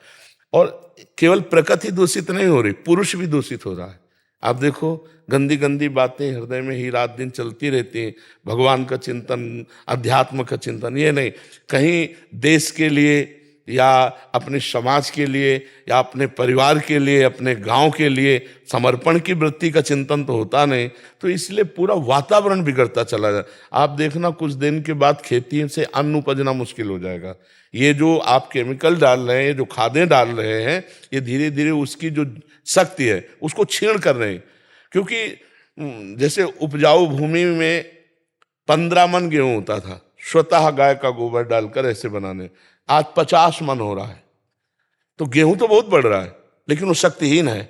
और केवल प्रकृति दूषित नहीं हो रही, पुरुष भी दूषित हो रहा है। आप देखो गंदी गंदी बातें हृदय में ही रात दिन चलती रहती हैं। भगवान का चिंतन, अध्यात्म का चिंतन ये नहीं, कहीं देश के लिए या अपने समाज के लिए या अपने परिवार के लिए, अपने गांव के लिए समर्पण की वृत्ति का चिंतन तो होता नहीं, तो इसलिए पूरा वातावरण बिगड़ता चला जाए। आप देखना कुछ दिन के बाद खेती से अन्न उपजना मुश्किल हो जाएगा। ये जो आप केमिकल डाल रहे हैं, जो खादें डाल रहे हैं, ये धीरे धीरे उसकी जो शक्ति है उसको छीण कर रहे हैं। क्योंकि जैसे उपजाऊ भूमि में 15 मन गेहूं होता था, स्वतः गाय का गोबर डालकर ऐसे बनाने, आज 50 मन हो रहा है। तो गेहूं तो बहुत बढ़ रहा है, लेकिन वो शक्तिहीन है,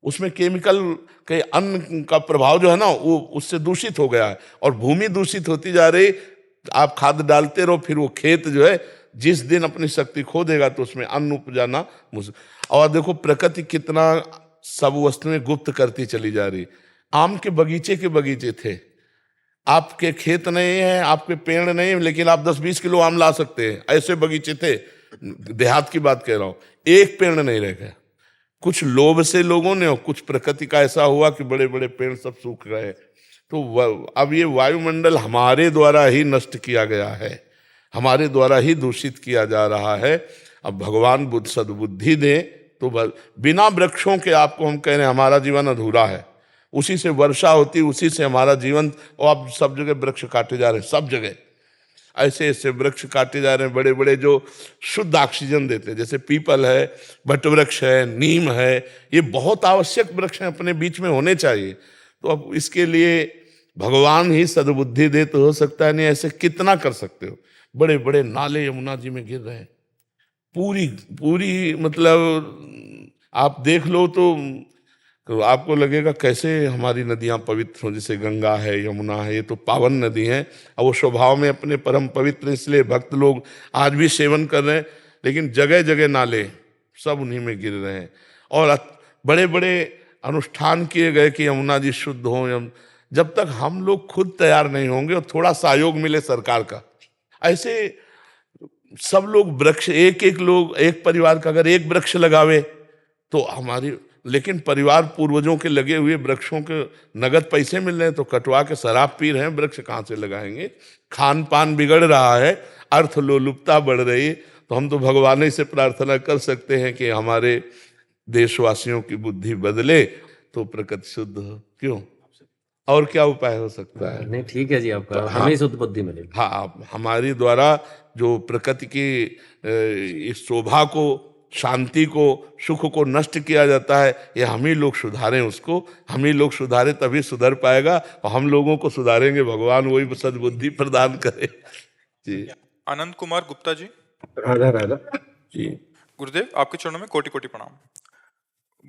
उसमें केमिकल के अन्न का प्रभाव जो है ना वो उससे दूषित हो गया है, और भूमि दूषित होती जा रही। आप खाद डालते रहो, फिर वो खेत जो है जिस दिन अपनी शक्ति खो देगा तो उसमें अन्न उपजाना मुश्किल। और देखो प्रकृति कितना सब वस्तुएं गुप्त करती चली जा रही। आम के बगीचे थे, आपके खेत नहीं है, आपके पेड़ नहीं है, लेकिन आप 10-20 किलो आम ला सकते हैं, ऐसे बगीचे थे। देहात की बात कह रहा हूं, एक पेड़ नहीं रह गया। कुछ लोभ से लोगों ने, और कुछ प्रकृति का ऐसा हुआ कि बड़े बड़े पेड़ सब सूख गए। तो अब ये वायुमंडल हमारे द्वारा ही नष्ट किया गया है, हमारे द्वारा ही दूषित किया जा रहा है। अब भगवान बुद्ध सद्बुद्धि दे, तो बिना वृक्षों के आपको हम कह रहे हैं हमारा जीवन अधूरा है। उसी से वर्षा होती, उसी से हमारा जीवन, और अब सब जगह वृक्ष काटे जा रहे हैं, सब जगह ऐसे ऐसे वृक्ष काटे जा रहे हैं, बड़े बड़े जो शुद्ध ऑक्सीजन देते हैं, जैसे पीपल है, वटवृक्ष है, नीम है, ये बहुत आवश्यक वृक्ष हैं, अपने बीच में होने चाहिए। तो अब इसके लिए भगवान ही सद्बुद्धि दे तो हो सकता है, नहीं ऐसे कितना कर सकते हो। बड़े बड़े नाले यमुना जी में गिर रहे हैं, पूरी पूरी मतलब आप देख लो तो आपको लगेगा कैसे हमारी नदियां पवित्र हों। जैसे गंगा है, यमुना है, ये तो पावन नदी हैं, और वो स्वभाव में अपने परम पवित्र, इसलिए भक्त लोग आज भी सेवन कर रहे हैं। लेकिन जगह जगह नाले सब उन्हीं में गिर रहे हैं, और बड़े बड़े अनुष्ठान किए गए कि यमुना जी शुद्ध हों। जब तक हम लोग खुद तैयार नहीं होंगे और थोड़ा सहयोग मिले सरकार का, ऐसे सब लोग वृक्ष, एक लोग, एक परिवार का अगर एक वृक्ष लगावे तो हमारी, लेकिन परिवार पूर्वजों के लगे हुए वृक्षों के नगद पैसे मिल रहे हैं, तो कटवा के शराब पी रहे हैं, वृक्ष कहाँ से लगाएंगे। खान पान बिगड़ रहा है, अर्थ लोलुपता बढ़ रही है। तो हम तो भगवान ही से प्रार्थना कर सकते हैं कि हमारे देशवासियों की बुद्धि बदले तो प्रकृति शुद्ध हो। क्यों, और क्या उपाय हो सकता है? नहीं ठीक है जी, आपका हमें शुद्ध बुद्धि मिलेगी। हाँ, हमारी द्वारा जो प्रकृति की इस शोभा को, शांति को, सुख को नष्ट किया जाता है, ये हम ही लोग सुधारें उसको। हम ही लोग सुधारें तभी सुधर पाएगा, और हम लोगों को सुधारेंगे भगवान, वही सद्बुद्धि प्रदान करे जी। आनंद कुमार गुप्ता जी। राधा राधा जी गुरुदेव, आपके चरणों में कोटि कोटि प्रणाम।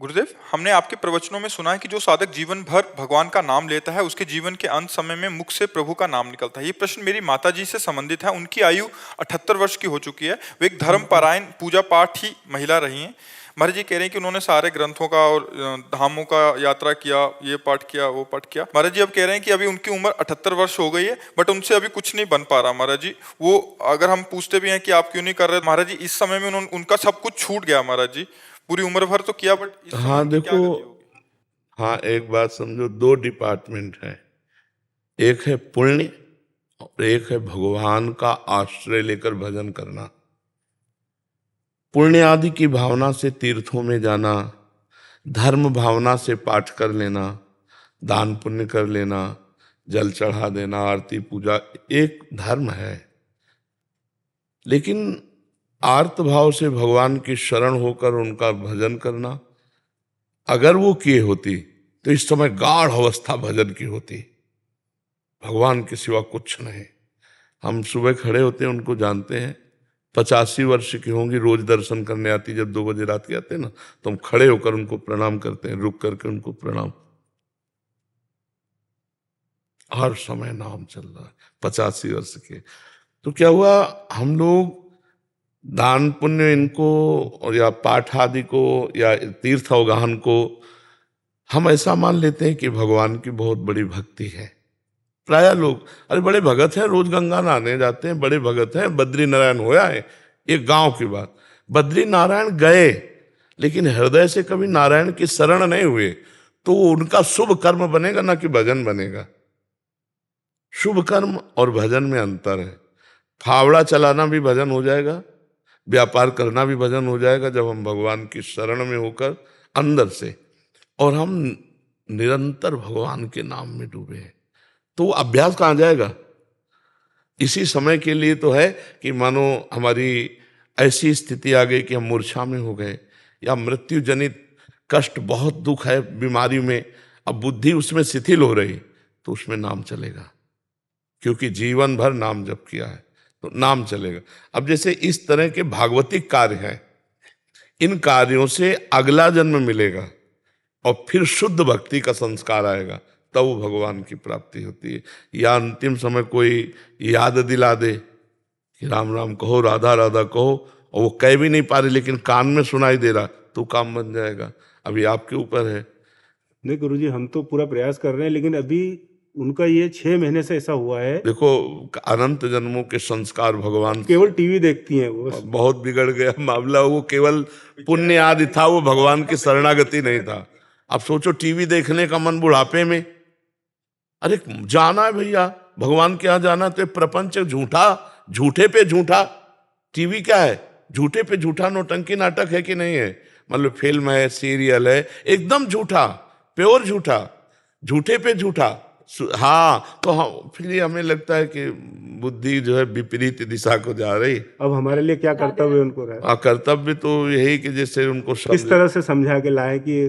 गुरुदेव, हमने आपके प्रवचनों में सुना है कि जो साधक जीवन भर भगवान का नाम लेता है, उसके जीवन के अंत समय में मुख से प्रभु का नाम निकलता है। ये प्रश्न मेरी माता जी से संबंधित है। उनकी आयु 78 वर्ष की हो चुकी है। वे एक धर्मपरायण पूजा पाठ ही महिला रही हैं। महाराज जी कह रहे हैं कि उन्होंने सारे ग्रंथों का और धामों का यात्रा किया, ये पाठ किया, वो पाठ किया। महाराज जी अब कह रहे हैं कि अभी उनकी उम्र 78 वर्ष हो गई है, बट उनसे अभी कुछ नहीं बन पा रहा। महाराज जी, वो अगर हम पूछते भी हैं कि आप क्यों नहीं कर रहे, महाराज जी इस समय में उनका सब कुछ छूट गया। महाराज जी पूरी उम्र भर तो किया, बट इस हाँ समय क्या देखो, गति होगी? हाँ एक बात समझो, 2 डिपार्टमेंट है, एक है पुण्य और एक है भगवान का आश्रय लेकर भजन करना। पुण्य आदि की भावना से तीर्थों में जाना, धर्म भावना से पाठ कर लेना, दान पुण्य कर लेना, जल चढ़ा देना, आरती पूजा, एक धर्म है। लेकिन आर्त भाव से भगवान की शरण होकर उनका भजन करना, अगर वो किए होती तो इस समय गाढ़ अवस्था भजन की होती। भगवान के सिवा कुछ नहीं। हम सुबह खड़े होते हैं, उनको जानते हैं, 85 वर्ष की होंगी, रोज दर्शन करने आती। जब 2 बजे रात के आते हैं ना, तो हम खड़े होकर उनको प्रणाम करते हैं, रुक करके उनको प्रणाम। हर समय नाम चल रहा है, 85 वर्ष के। तो क्या हुआ, हम लोग दान पुण्य इनको और या पाठ आदि को या तीर्थ अवगाहन को हम ऐसा मान लेते हैं कि भगवान की बहुत बड़ी भक्ति है। प्राय लोग, अरे बड़े भगत हैं, रोज गंगा नहाने जाते हैं, बड़े भगत हैं, बद्री नारायण होया है। एक गांव की बात, बद्री नारायण गए लेकिन हृदय से कभी नारायण की शरण नहीं हुए, तो उनका शुभ कर्म बनेगा ना कि भजन बनेगा। शुभ कर्म और भजन में अंतर है। फावड़ा चलाना भी भजन हो जाएगा, व्यापार करना भी भजन हो जाएगा, जब हम भगवान की शरण में होकर अंदर से, और हम निरंतर भगवान के नाम में डूबे हैं। तो वो अभ्यास कहाँ जाएगा? इसी समय के लिए तो है कि मानो हमारी ऐसी स्थिति आ गई कि हम मूर्छा में हो गए, या मृत्यु जनित कष्ट, बहुत दुख है बीमारी में, अब बुद्धि उसमें शिथिल हो रही, तो उसमें नाम चलेगा, क्योंकि जीवन भर नाम जप किया है तो नाम चलेगा। अब जैसे इस तरह के भागवतिक कार्य हैं, इन कार्यों से अगला जन्म मिलेगा और फिर शुद्ध भक्ति का संस्कार आएगा, तब वो भगवान की प्राप्ति होती है। या अंतिम समय कोई याद दिला दे कि राम राम कहो, राधा राधा कहो, और वो कह भी नहीं पा रहे लेकिन कान में सुनाई दे रहा, तो काम बन जाएगा। अभी आपके ऊपर है। नहीं गुरुजी, हम तो पूरा प्रयास कर रहे हैं, लेकिन अभी उनका ये 6 महीने से ऐसा हुआ है। देखो, अनंत जन्मों के संस्कार भगवान केवल टीवी देखती हैं वो। बहुत बिगड़ गया मामला। वो केवल पुण्य आदि था, वो भगवान की शरणागति नहीं था। अब सोचो, टीवी देखने का मन बुढ़ापे में, अरे जाना है भैया भगवान के यहाँ जाना, तो प्रपंच झूठा, झूठे पे झूठा। टीवी क्या है? झूठे पे झूठा नौटंकी नाटक है कि नहीं है? मतलब फिल्म है, सीरियल है, एकदम झूठा, प्योर झूठा, झूठे पे झूठा। हाँ, तो हाँ, फिर हमें लगता है कि बुद्धि जो है विपरीत दिशा को जा रही। अब हमारे लिए क्या कर्तव्य उनको रहा? कर्तव्य तो यही कि जैसे उनको किस तरह से समझा के लाए कि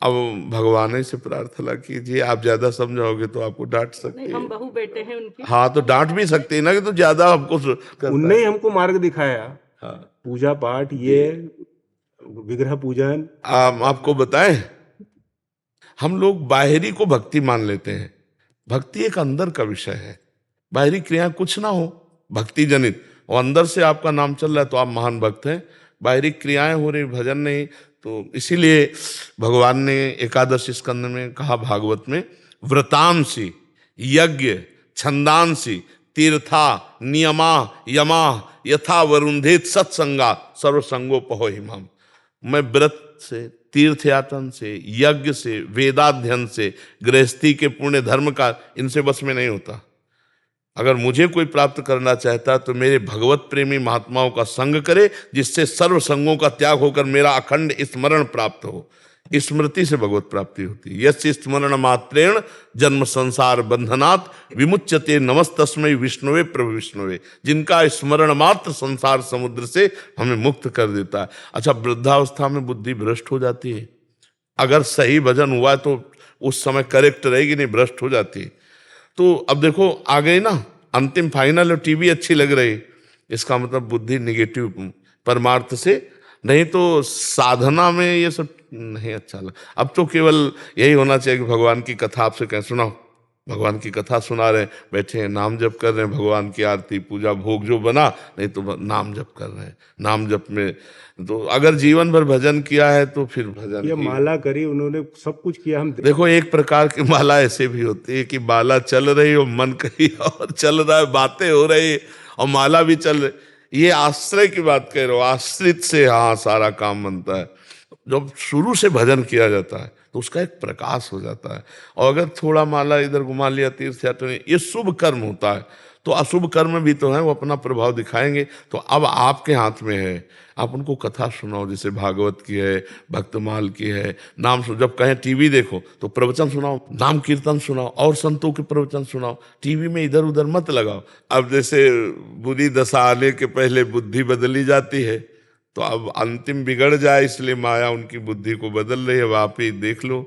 अब भगवान से प्रार्थना कीजिए। आप ज्यादा समझाओगे तो आपको डांट सकते हैं। हम बहू बेटे हैं उनके। हाँ, तो डांट भी सकते हैं ना कि तो ज्यादा हमको उनने ही हमको मार्ग दिखाया। हाँ। पूजा पाठ, ये विग्रह पूजन। आपको बताएं, हम लोग बाहरी को भक्ति मान लेते हैं। भक्ति एक अंदर का विषय है, बाहरी क्रिया कुछ ना हो भक्ति जनित, और अंदर से आपका नाम चल रहा है तो आप महान भक्त हैं। बाहरी क्रियाएं हो रही, भजन नहीं। तो इसीलिए भगवान ने एकादश स्कंद में कहा, भागवत में, व्रतांसी यज्ञ छंदांसी तीर्था नियमा यमा यथा वरुंधेत सत्संगा सर्वसंगोपहो हिमाम। मैं व्रत से, तीर्थ यातन से, यज्ञ से, वेदाध्ययन से, गृहस्थी के पुण्य धर्म का, इनसे बस में नहीं होता। अगर मुझे कोई प्राप्त करना चाहता तो मेरे भगवत प्रेमी महात्माओं का संग करे, जिससे सर्व संगों का त्याग होकर मेरा अखंड स्मरण प्राप्त हो। स्मृति से भगवत प्राप्ति होती है। यस्य स्मरण मात्रेण जन्म संसार बंधनात् विमुच्यते नमस्तस्मै विष्णुवे प्रभु विष्णुवे। जिनका स्मरण मात्र संसार समुद्र से हमें मुक्त कर देता है। अच्छा, वृद्धावस्था में बुद्धि भ्रष्ट हो जाती है। अगर सही भजन हुआ तो उस समय करेक्ट रहेगी, नहीं भ्रष्ट हो जाती है। तो अब देखो, आ गई ना अंतिम फाइनल, और टीवी अच्छी लग रही, इसका मतलब बुद्धि निगेटिव परमार्थ से, नहीं तो साधना में ये सब नहीं अच्छा लगा। अब तो केवल यही होना चाहिए कि भगवान की कथा आपसे कहें, सुनाओ, भगवान की कथा सुना रहे हैं, बैठे हैं, नाम जप कर रहे हैं, भगवान की आरती पूजा भोग जो बना, नहीं तो नाम जप कर रहे हैं। नाम जप में तो अगर जीवन भर भजन किया है तो फिर भजन, ये माला करी उन्होंने, सब कुछ किया। हम देखो, एक प्रकार की माला ऐसे भी होती है कि माला चल रही हो, मन कहीं और चल रहा है, बातें हो रही और माला भी चल रही। ये आश्रय की बात कह रहे हो, आश्रित से हाँ सारा काम बनता है। जब शुरू से भजन किया जाता है तो उसका एक प्रकाश हो जाता है। और अगर थोड़ा माला इधर घुमा लिया, तीर्थ यात्रा, ये शुभ कर्म होता है। तो अशुभ कर्म भी तो है, वो अपना प्रभाव दिखाएंगे। तो अब आपके हाथ में है, आप उनको कथा सुनाओ, जैसे भागवत की है, भक्तमाल की है, नाम सुनो। जब कहें टीवी देखो तो प्रवचन सुनाओ, नाम कीर्तन सुनाओ, और संतों के प्रवचन सुनाओ। टीवी में इधर उधर मत लगाओ। अब जैसे बुरी दशा आने के पहले बुद्धि बदली जाती है, तो अब अंतिम बिगड़ जाए इसलिए माया उनकी बुद्धि को बदल रही है। अब आप ही देख लो,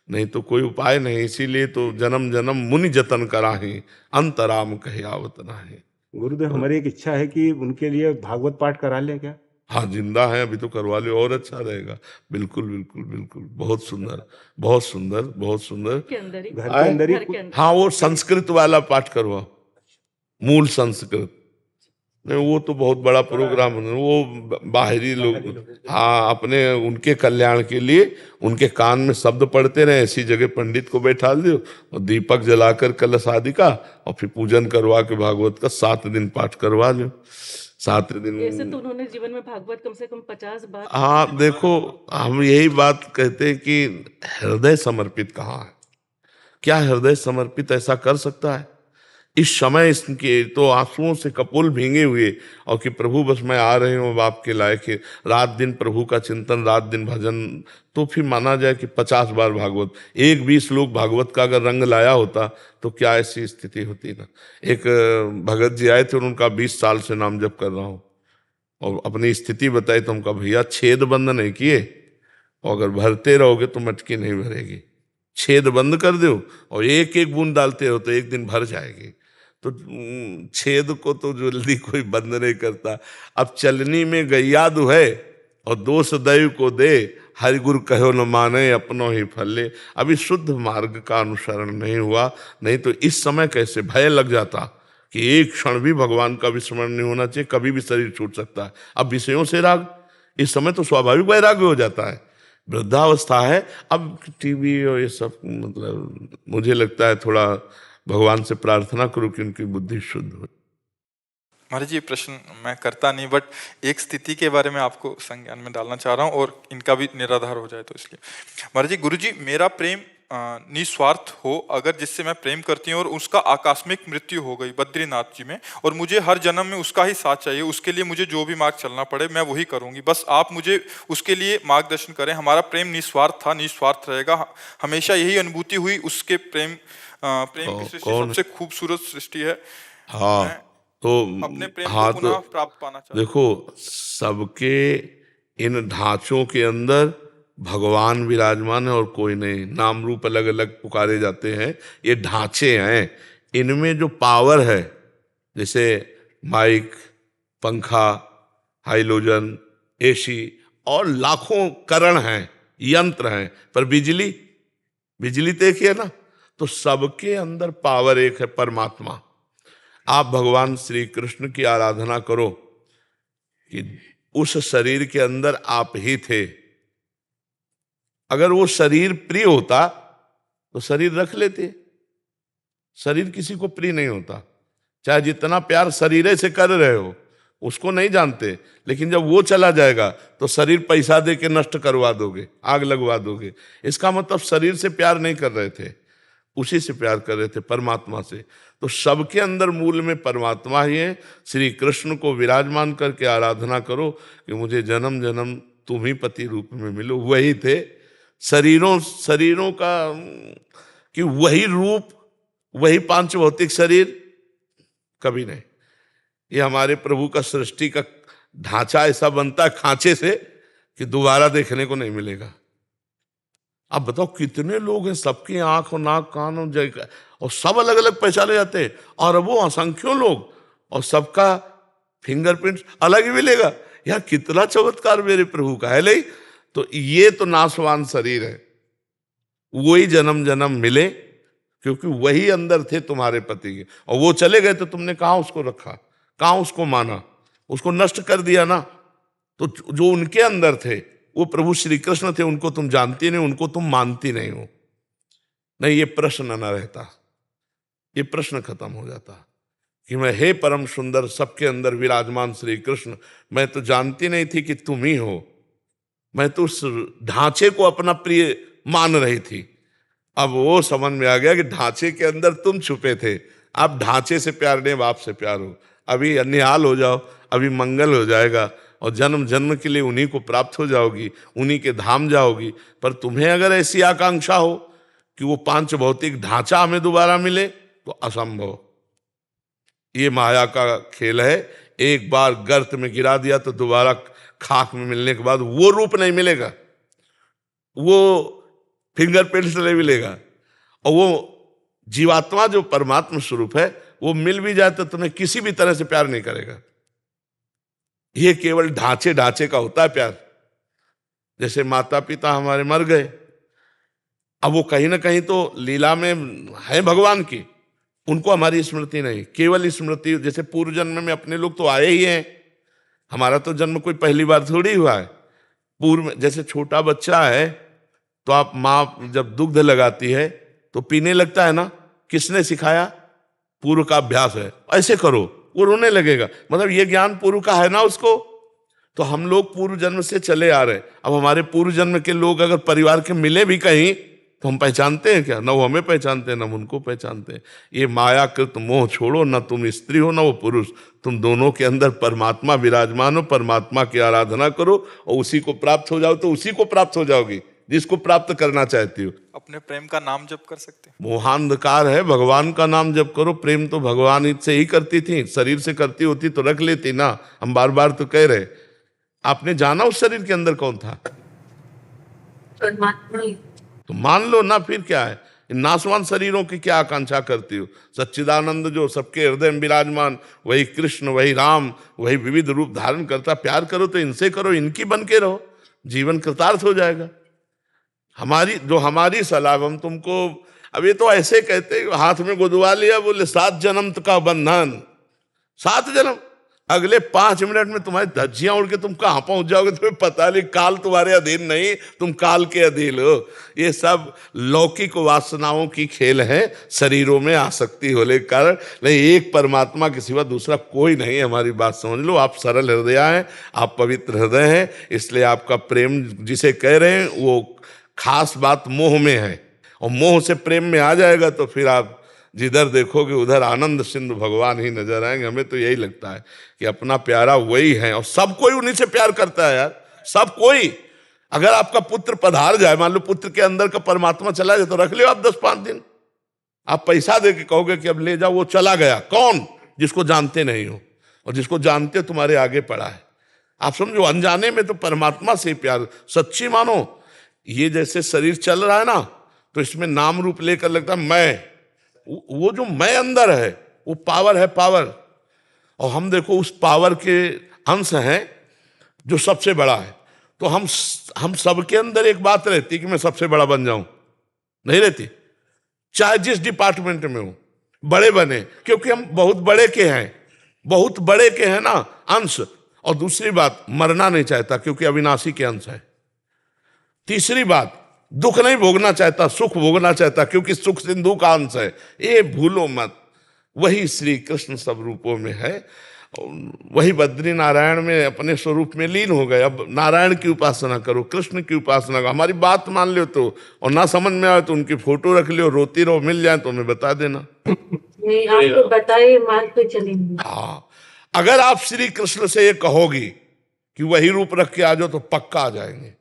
नहीं तो कोई उपाय नहीं। इसीलिए तो जन्म जन्म मुनि जतन कराही, अंतराम कहे आवत नाही। गुरुदेव, हमारी एक इच्छा है कि उनके लिए भागवत पाठ करा लें क्या? हाँ जिंदा है अभी तो करवा लो और अच्छा रहेगा। बिल्कुल बिल्कुल बिल्कुल, बहुत सुंदर बहुत सुंदर बहुत सुंदर। के अंदर ही घर के अंदर ही घर के अंदर हाँ वो संस्कृत वाला पाठ करवाओ, मूल संस्कृत। नहीं वो तो बहुत बड़ा प्रोग्राम है, वो बाहरी लोग, हाँ अपने उनके कल्याण के लिए उनके कान में शब्द पढ़ते रहे, ऐसी जगह पंडित को बैठा दो और दीपक जलाकर कलश आदि का और फिर पूजन करवा के भागवत का 7 दिन पाठ करवा लो, 7 दिन। ऐसे तो उन्होंने जीवन में भागवत कम से कम 50 बार। हाँ देखो, हम यही बात कहते हैं कि हृदय समर्पित कहाँ है, क्या हृदय समर्पित ऐसा कर सकता है इस समय? इसके तो आंसुओं से कपोल भींगे हुए और कि प्रभु बस मैं आ रही हूँ बाप के लायक है, रात दिन प्रभु का चिंतन, रात दिन भजन, तो फिर माना जाए कि 50 बार भागवत, एक 20 लोग भागवत का अगर रंग लाया होता तो क्या ऐसी स्थिति होती ना। एक भगत जी आए थे और उनका 20 साल से नाम जप कर रहा हूँ और अपनी स्थिति बताई तो हमका भैया छेद बंद नहीं किए और अगर भरते रहोगे तो मटकी नहीं भरेगी, छेद बंद कर दो और एक एक बूंद डालते हो तो एक दिन भर जाएगी। तो छेद को तो जल्दी कोई बंद नहीं करता। अब चलनी में गैया दुहै और दोष दैव को दे, हरि गुरु कहो न माने अपनो ही फले। अभी शुद्ध मार्ग का अनुसरण नहीं हुआ, नहीं तो इस समय कैसे भय लग जाता कि एक क्षण भी भगवान का विस्मरण नहीं होना चाहिए, कभी भी शरीर छूट सकता है। अब विषयों से राग, इस समय तो स्वाभाविक वैराग्य हो जाता है, वृद्धावस्था है। अब टीवी और ये सब, मतलब मुझे लगता है थोड़ा भगवान से प्रार्थना करो कि उनकी बुद्धि शुद्ध हो। महाराज जी, ये प्रश्न मैं करता नहीं, बट एक स्थिति के बारे में आपको संज्ञान में डालना चाह रहा हूँ और इनका भी निराधार हो जाए तो इसलिए। महाराज जी, गुरु जी, मेरा प्रेम निस्वार्थ हो अगर जिससे मैं प्रेम करती हूँ और उसका आकस्मिक मृत्यु हो गई बद्रीनाथ जी में और मुझे हर जन्म में उसका ही साथ चाहिए, उसके लिए मुझे जो भी मार्ग चलना पड़े मैं वही करूंगी, बस आप मुझे उसके लिए मार्गदर्शन करें। हमारा प्रेम निस्वार्थ था, निस्वार्थ रहेगा, हमेशा यही अनुभूति हुई। उसके प्रेम की सृष्टि सबसे खूबसूरत सृष्टि है। हाँ तो अपने प्रेम हाँ को पुनः तो प्राप्त पाना चाहता हूं। देखो, सबके इन ढांचों के अंदर भगवान विराजमान है और कोई नहीं। नाम रूप अलग अलग पुकारे जाते हैं, ये ढांचे हैं। इनमें जो पावर है, जैसे माइक, पंखा, हाइलोजन, एसी और लाखों करण हैं, यंत्र हैं, पर बिजली, बिजली तो एक ही है ना। तो सबके अंदर पावर एक है, परमात्मा। आप भगवान श्री कृष्ण की आराधना करो कि उस शरीर के अंदर आप ही थे। अगर वो शरीर प्रिय होता तो शरीर रख लेते। शरीर किसी को प्रिय नहीं होता, चाहे जितना प्यार शरीर से कर रहे हो, उसको नहीं जानते। लेकिन जब वो चला जाएगा तो शरीर पैसा दे के नष्ट करवा दोगे, आग लगवा दोगे। इसका मतलब शरीर से प्यार नहीं कर रहे थे, उसी से प्यार कर रहे थे, परमात्मा से। तो सबके अंदर मूल में परमात्मा ही है। श्री कृष्ण को विराजमान करके आराधना करो कि मुझे जन्म जन्म तुम ही पति रूप में मिलो। वही थे शरीरों का, कि वही रूप, वही पांच भौतिक शरीर कभी नहीं। ये हमारे प्रभु का सृष्टि का ढांचा ऐसा बनता है खांचे से कि दोबारा देखने को नहीं मिलेगा। अब बताओ कितने लोग हैं, सबकी आंख और नाक कान और सब अलग अलग पहचाने जाते हैं, और वो असंख्यों लोग और सबका फिंगरप्रिंट अलग ही मिलेगा। यार कितना चमत्कार मेरे प्रभु का है। नहीं तो ये तो नाशवान शरीर है, वही जन्म जन्म मिले, क्योंकि वही अंदर थे तुम्हारे पति के, और वो चले गए तो तुमने कहाँ उसको रखा, कहाँ उसको माना, उसको नष्ट कर दिया ना। तो जो उनके अंदर थे वो प्रभु श्री कृष्ण थे, उनको तुम जानती नहीं, उनको तुम मानती नहीं हो। नहीं, ये प्रश्न न रहता, ये प्रश्न खत्म हो जाता कि मैं हे परम सुंदर सबके अंदर विराजमान श्री कृष्ण, मैं तो जानती नहीं थी कि तुम ही हो। मैं तो उस ढांचे को अपना प्रिय मान रही थी। अब वो समझ में आ गया कि ढांचे के अंदर तुम छुपे थे। अब ढांचे से प्यार नहीं, बाप से प्यार हो। अभी निहाल हो जाओ, अभी मंगल हो जाएगा और जन्म जन्म के लिए उन्हीं को प्राप्त हो जाओगी, उन्हीं के धाम जाओगी। पर तुम्हें अगर ऐसी आकांक्षा हो कि वो पांच भौतिक ढांचा हमें दोबारा मिले, तो असंभव। ये माया का खेल है। एक बार गर्त में गिरा दिया तो दोबारा खाक में मिलने के बाद वो रूप नहीं मिलेगा, वो फिंगरप्रिंट नहीं मिलेगा। और वो जीवात्मा जो परमात्मा स्वरूप है, वो मिल भी जाए तो तुम्हें किसी भी तरह से प्यार नहीं करेगा। ये केवल ढांचे ढांचे का होता है प्यार। जैसे माता पिता हमारे मर गए, अब वो कहीं ना कहीं तो लीला में है भगवान की, उनको हमारी स्मृति नहीं, केवल स्मृति। जैसे पूर्व जन्म में अपने लोग तो आए ही हैं, हमारा तो जन्म कोई पहली बार थोड़ी हुआ है। पूर्व में जैसे छोटा बच्चा है तो आप माँ जब दुग्ध लगाती है तो पीने लगता है ना, किसने सिखाया? पूर्व का अभ्यास है, ऐसे करो, वो रोने लगेगा, मतलब ये ज्ञान पूर्व का है ना उसको। तो हम लोग पूर्व जन्म से चले आ रहे। अब हमारे पूर्व जन्म के लोग अगर परिवार के मिले भी कहीं तो हम पहचानते हैं क्या? ना वो हमें पहचानते हैं ना हम उनको पहचानते हैं। ये मायाकृत मोह छोड़ो, ना तुम स्त्री हो ना वो पुरुष, तुम दोनों के अंदर परमात्मा विराजमान हो, परमात्मा की आराधना करो और उसी को प्राप्त हो जाओ तो उसी को प्राप्त हो जाओगी जिसको प्राप्त करना चाहती हो। अपने प्रेम का नाम जप कर सकते हैं। मोहांधकार है, भगवान का नाम जप करो। प्रेम तो भगवान ही से ही करती थी, शरीर से करती होती तो रख लेती ना। हम बार बार तो कह रहे, आपने जाना उस शरीर के अंदर कौन था? तो मान लो ना, फिर क्या है? इन नाशवान शरीरों की क्या आकांक्षा करती हो? सच्चिदानंद जो सबके हृदय में विराजमान, वही कृष्ण, वही राम, वही विविध रूप धारण करता। प्यार करो तो इनसे करो, इनकी बन के रहो, जीवन कृतार्थ हो जाएगा। हमारी सलाह, हम तुमको अब ये तो ऐसे कहते, हाथ में गुदवा लिया, बोले 7 जन्म का बंधन, 7 जन्म, अगले 5 मिनट में तुम्हारी धज्जियां उड़ के तुम कहां पहुंच जाओगे तुम्हें पता नहीं। काल तुम्हारे अधीन नहीं, तुम काल के अधीन हो। ये सब लौकिक वासनाओं की खेल है, शरीरों में आसक्ति होने के कारण। नहीं, एक परमात्मा के सिवा दूसरा कोई नहीं है। हमारी बात समझ लो, आप सरल हृदय हैं, आप पवित्र हृदय हैं, इसलिए आपका प्रेम जिसे कह रहे हैं वो खास बात मोह में है। और मोह से प्रेम में आ जाएगा तो फिर आप जिधर देखोगे उधर आनंद सिंधु भगवान ही नजर आएंगे। हमें तो यही लगता है कि अपना प्यारा वही है, और सब कोई उन्हीं से प्यार करता है यार, सब कोई। अगर आपका पुत्र पधार जाए, मान लो पुत्र के अंदर का परमात्मा चला जाए, तो रख लो आप 10-5 दिन। आप पैसा दे के कहोगे कि अब ले जाओ, वो चला गया। कौन? जिसको जानते नहीं हो, और जिसको जानते हो तुम्हारे आगे पड़ा है। आप समझो, अनजाने में तो परमात्मा से प्यार सच्ची मानो। ये जैसे शरीर चल रहा है ना, तो इसमें नाम रूप लेकर लगता है मैं, वो जो मैं अंदर है वो पावर है, पावर। और हम देखो उस पावर के अंश हैं जो सबसे बड़ा है। तो हम सबके अंदर एक बात रहती कि मैं सबसे बड़ा बन जाऊं, नहीं रहती, चाहे जिस डिपार्टमेंट में हो, बड़े बने, क्योंकि हम बहुत बड़े के हैं, बहुत बड़े के हैं ना अंश। और दूसरी बात, मरना नहीं चाहता क्योंकि अविनाशी के अंश है। तीसरी बात, दुख नहीं भोगना चाहता, सुख भोगना चाहता क्योंकि सुख सिंधु का अंश है। ये भूलो मत, वही श्री कृष्ण सब रूपों में है। वही बद्री नारायण में अपने स्वरूप में लीन हो गए। अब नारायण की उपासना करो, कृष्ण की उपासना करो। हमारी बात मान लो तो, और ना समझ में आए तो उनकी फोटो रख लो, रोती रहो, मिल जाए तो हमें बता देना। नहीं, आपको बताइए, मार्ग पे चलेंगे। हाँ, अगर आप श्री कृष्ण से ये कहोगी कि वही रूप रख के आ जाओ तो पक्का आ जाएंगे।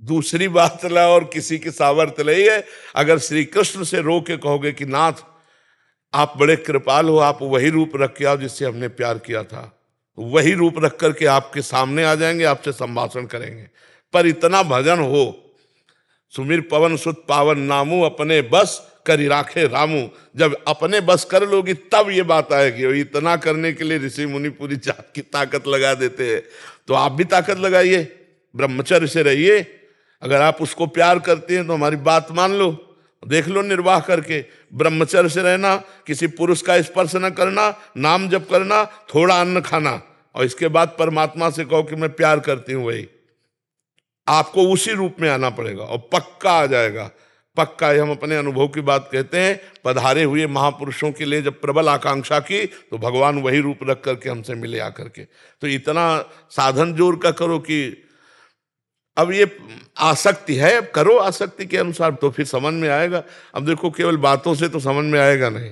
दूसरी बात ला, और किसी की सामर्थ्य नहीं है। अगर श्री कृष्ण से रो के कहोगे कि नाथ आप बड़े कृपाल हो, आप वही रूप रख के आओ जिससे हमने प्यार किया था, वही रूप रख करके आपके सामने आ जाएंगे, आपसे संभाषण करेंगे। पर इतना भजन हो, सुमिर पवन सुत पावन नामू, अपने बस करी राखे रामू। जब अपने बस कर लोगी तब ये बात आएगी। और इतना करने के लिए ऋषि मुनि पूरी जात की ताकत लगा देते हैं। तो आप भी ताकत लगाइए, ब्रह्मचर्य से रहिए। अगर आप उसको प्यार करते हैं तो हमारी बात मान लो, देख लो निर्वाह करके। ब्रह्मचर्य से रहना, किसी पुरुष का स्पर्श न करना, नाम जप करना, थोड़ा अन्न खाना, और इसके बाद परमात्मा से कहो कि मैं प्यार करती हूं। वही आपको उसी रूप में आना पड़ेगा और पक्का आ जाएगा, पक्का। हम अपने अनुभव की बात कहते हैं। पधारे हुए महापुरुषों के लिए जब प्रबल आकांक्षा की तो भगवान वही रूप रख करके हमसे मिले आकर के। तो इतना साधन जोर का करो कि अब ये आसक्ति है, अब करो आसक्ति के अनुसार, तो फिर समझ में आएगा। अब देखो, केवल बातों से तो समझ में आएगा नहीं।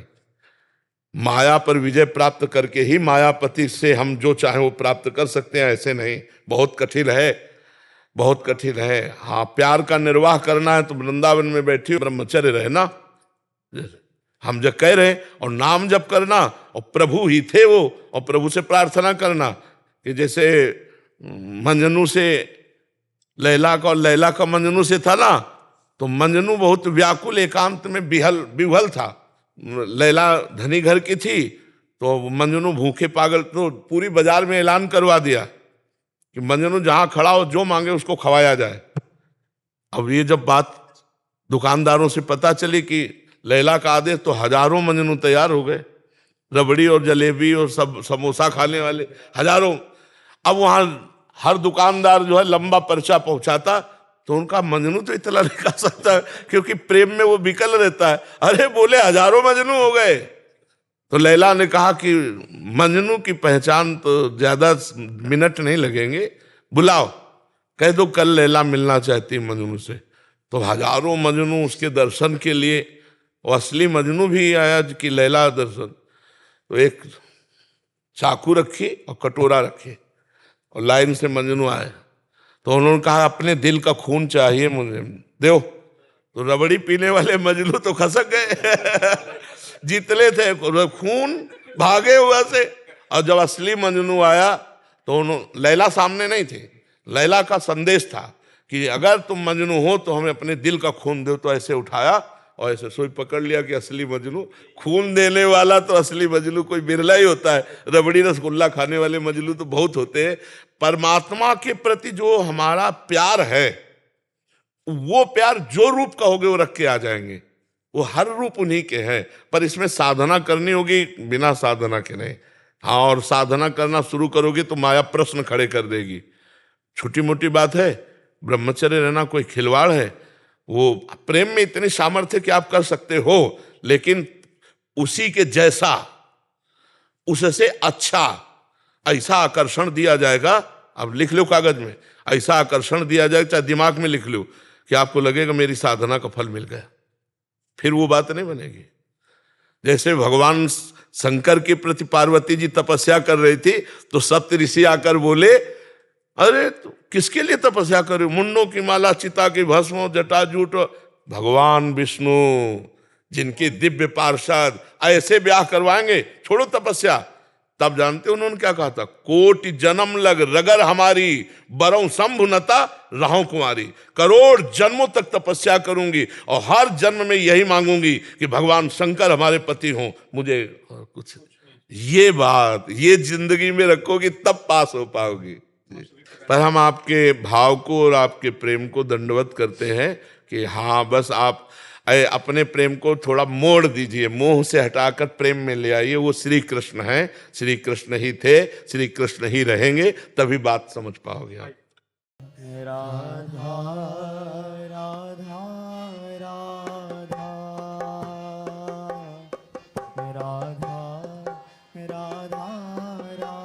माया पर विजय प्राप्त करके ही मायापति से हम जो चाहे वो प्राप्त कर सकते हैं, ऐसे नहीं। बहुत कठिन है, बहुत कठिन है। हाँ, प्यार का निर्वाह करना है तो वृंदावन में बैठी ब्रह्मचर्य रहना, हम जब कह रहे, और नाम जप करना, और प्रभु ही थे वो, और प्रभु से प्रार्थना करना कि जैसे मंजनू से लैला का, और लैला का मंजनू से था ना, तो मंजनू बहुत व्याकुल एकांत में विह्वल था। लैला धनी घर की थी, तो मंजनू भूखे पागल, तो पूरी बाजार में ऐलान करवा दिया कि मंजनू जहां खड़ा हो जो मांगे उसको खवाया जाए। अब ये जब बात दुकानदारों से पता चली कि लैला का आदेश, तो हजारों मंजनू तैयार हो गए, रबड़ी और जलेबी और सब समोसा खाने वाले हजारों। अब वहां हर दुकानदार जो है लंबा पर्चा पहुंचाता, तो उनका मंजनू तो इतना नहीं खा सकता क्योंकि प्रेम में वो विकल रहता है। अरे बोले हजारों मंजनू हो गए। तो लैला ने कहा कि मंजनू की पहचान तो ज्यादा मिनट नहीं लगेंगे, बुलाओ, कह दो कल लैला मिलना चाहती मंजनू से। तो हजारों मंजनू उसके दर्शन के लिए, और असली मंजनू भी आया कि लैला दर्शन। तो एक चाकू रखी और कटोरा रखी और लाइन से मंजनू आए। तो उन्होंने कहा अपने दिल का खून चाहिए मुझे, दो। तो रबड़ी पीने वाले मजनू तो खसक गए जीतले थे खून, भागे हुआ से। और जब असली मजनू आया तो लैला सामने नहीं थी, लैला का संदेश था कि अगर तुम मजनू हो तो हमें अपने दिल का खून दो। तो ऐसे उठाया और ऐसे सोई पकड़ लिया कि असली मजनू। खून देने वाला तो असली मजनू कोई बिरला ही होता है, रबड़ी रसगुल्ला खाने वाले मजनू तो बहुत होते हैं। परमात्मा के प्रति जो हमारा प्यार है, वो प्यार जो रूप का होगे वो रख के आ जाएंगे, वो हर रूप उन्हीं के हैं। पर इसमें साधना करनी होगी, बिना साधना के नहीं। हाँ, और साधना करना शुरू करोगे तो माया प्रश्न खड़े कर देगी। छोटी मोटी बात है, ब्रह्मचर्य रहना कोई खिलवाड़ है? वो प्रेम में इतनी सामर्थ्य कि आप कर सकते हो, लेकिन उसी के जैसा, उससे अच्छा ऐसा आकर्षण दिया जाएगा। अब लिख लो कागज में, ऐसा आकर्षण दिया जाएगा, चाहे दिमाग में लिख लो, कि आपको लगेगा मेरी साधना का फल मिल गया। फिर वो बात नहीं बनेगी। जैसे भगवान शंकर के प्रति पार्वती जी तपस्या कर रही थी, तो सप्त ऋषि आकर बोले, अरे तो किसके लिए तपस्या कर रहे हो? मुंडों की माला, चिता की भस्म, जटाजूट। भगवान विष्णु जिनके दिव्य पार्षद ऐसे ब्याह करवाएंगे, छोड़ो तपस्या। तब जानते उन्होंने क्या कहा था? कोटि जन्म लग रगर हमारी, बरौ शंभुनता रहूं कुमारी। करोड़ जन्मों तक तपस्या करूंगी और हर जन्म में यही मांगूंगी कि भगवान शंकर हमारे पति हों, मुझे कुछ। ये बात, ये जिंदगी में रखोगी तब पास हो पाओगी। पर हम आपके भाव को और आपके प्रेम को दंडवत करते हैं कि हाँ, बस आप अपने प्रेम को थोड़ा मोड़ दीजिए, मोह से हटाकर प्रेम में ले आइए। वो श्री कृष्ण हैं, श्री कृष्ण ही थे, श्री कृष्ण ही रहेंगे, तभी बात समझ पाओगे आप। राधा राधा राधा राधा राधा राधा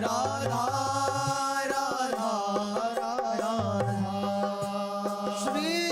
राधा राधा राधा श्री